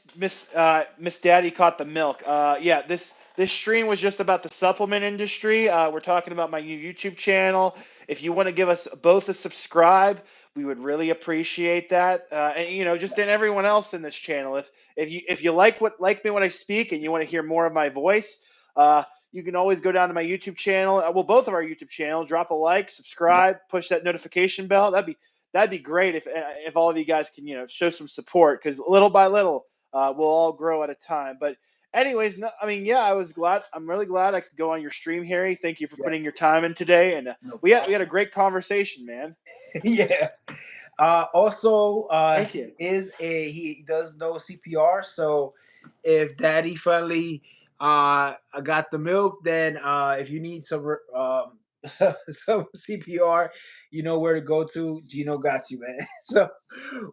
Daddy caught the milk. Yeah, this stream was just about the supplement industry. We're talking about my new YouTube channel. If you want to give us both a subscribe, we would really appreciate that. And just in everyone else in this channel, if you like me when I speak and you want to hear more of my voice, you can always go down to my YouTube channel. Well, both of our YouTube channels. Drop a like, Yeah, subscribe, push that notification bell. That'd be great if all of you guys can show some support, because little by little we'll all grow at a time. But anyways, no, I mean, yeah, I'm really glad I could go on your stream, Harry. Thank you for yeah, putting your time in today, and no we had a problem. great conversation, man. Yeah. Also, Thank you. he does know CPR. So if Daddy finally got the milk, then if you need some some CPR, you know where to go to. Gino got you, man. So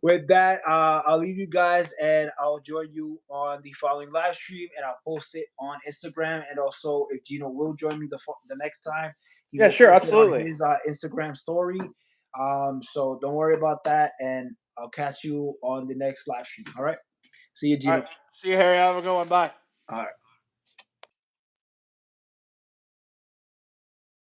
with that, I'll leave you guys, and I'll join you on the following live stream, and I'll post it on Instagram. And also, if Gino will join me the next time, he Yeah, will sure, post it on absolutely. his Instagram story. So don't worry about that, and I'll catch you on the next live stream. All right. See you, All Gino. right, see you, Harry. Have a good one. Bye. All right.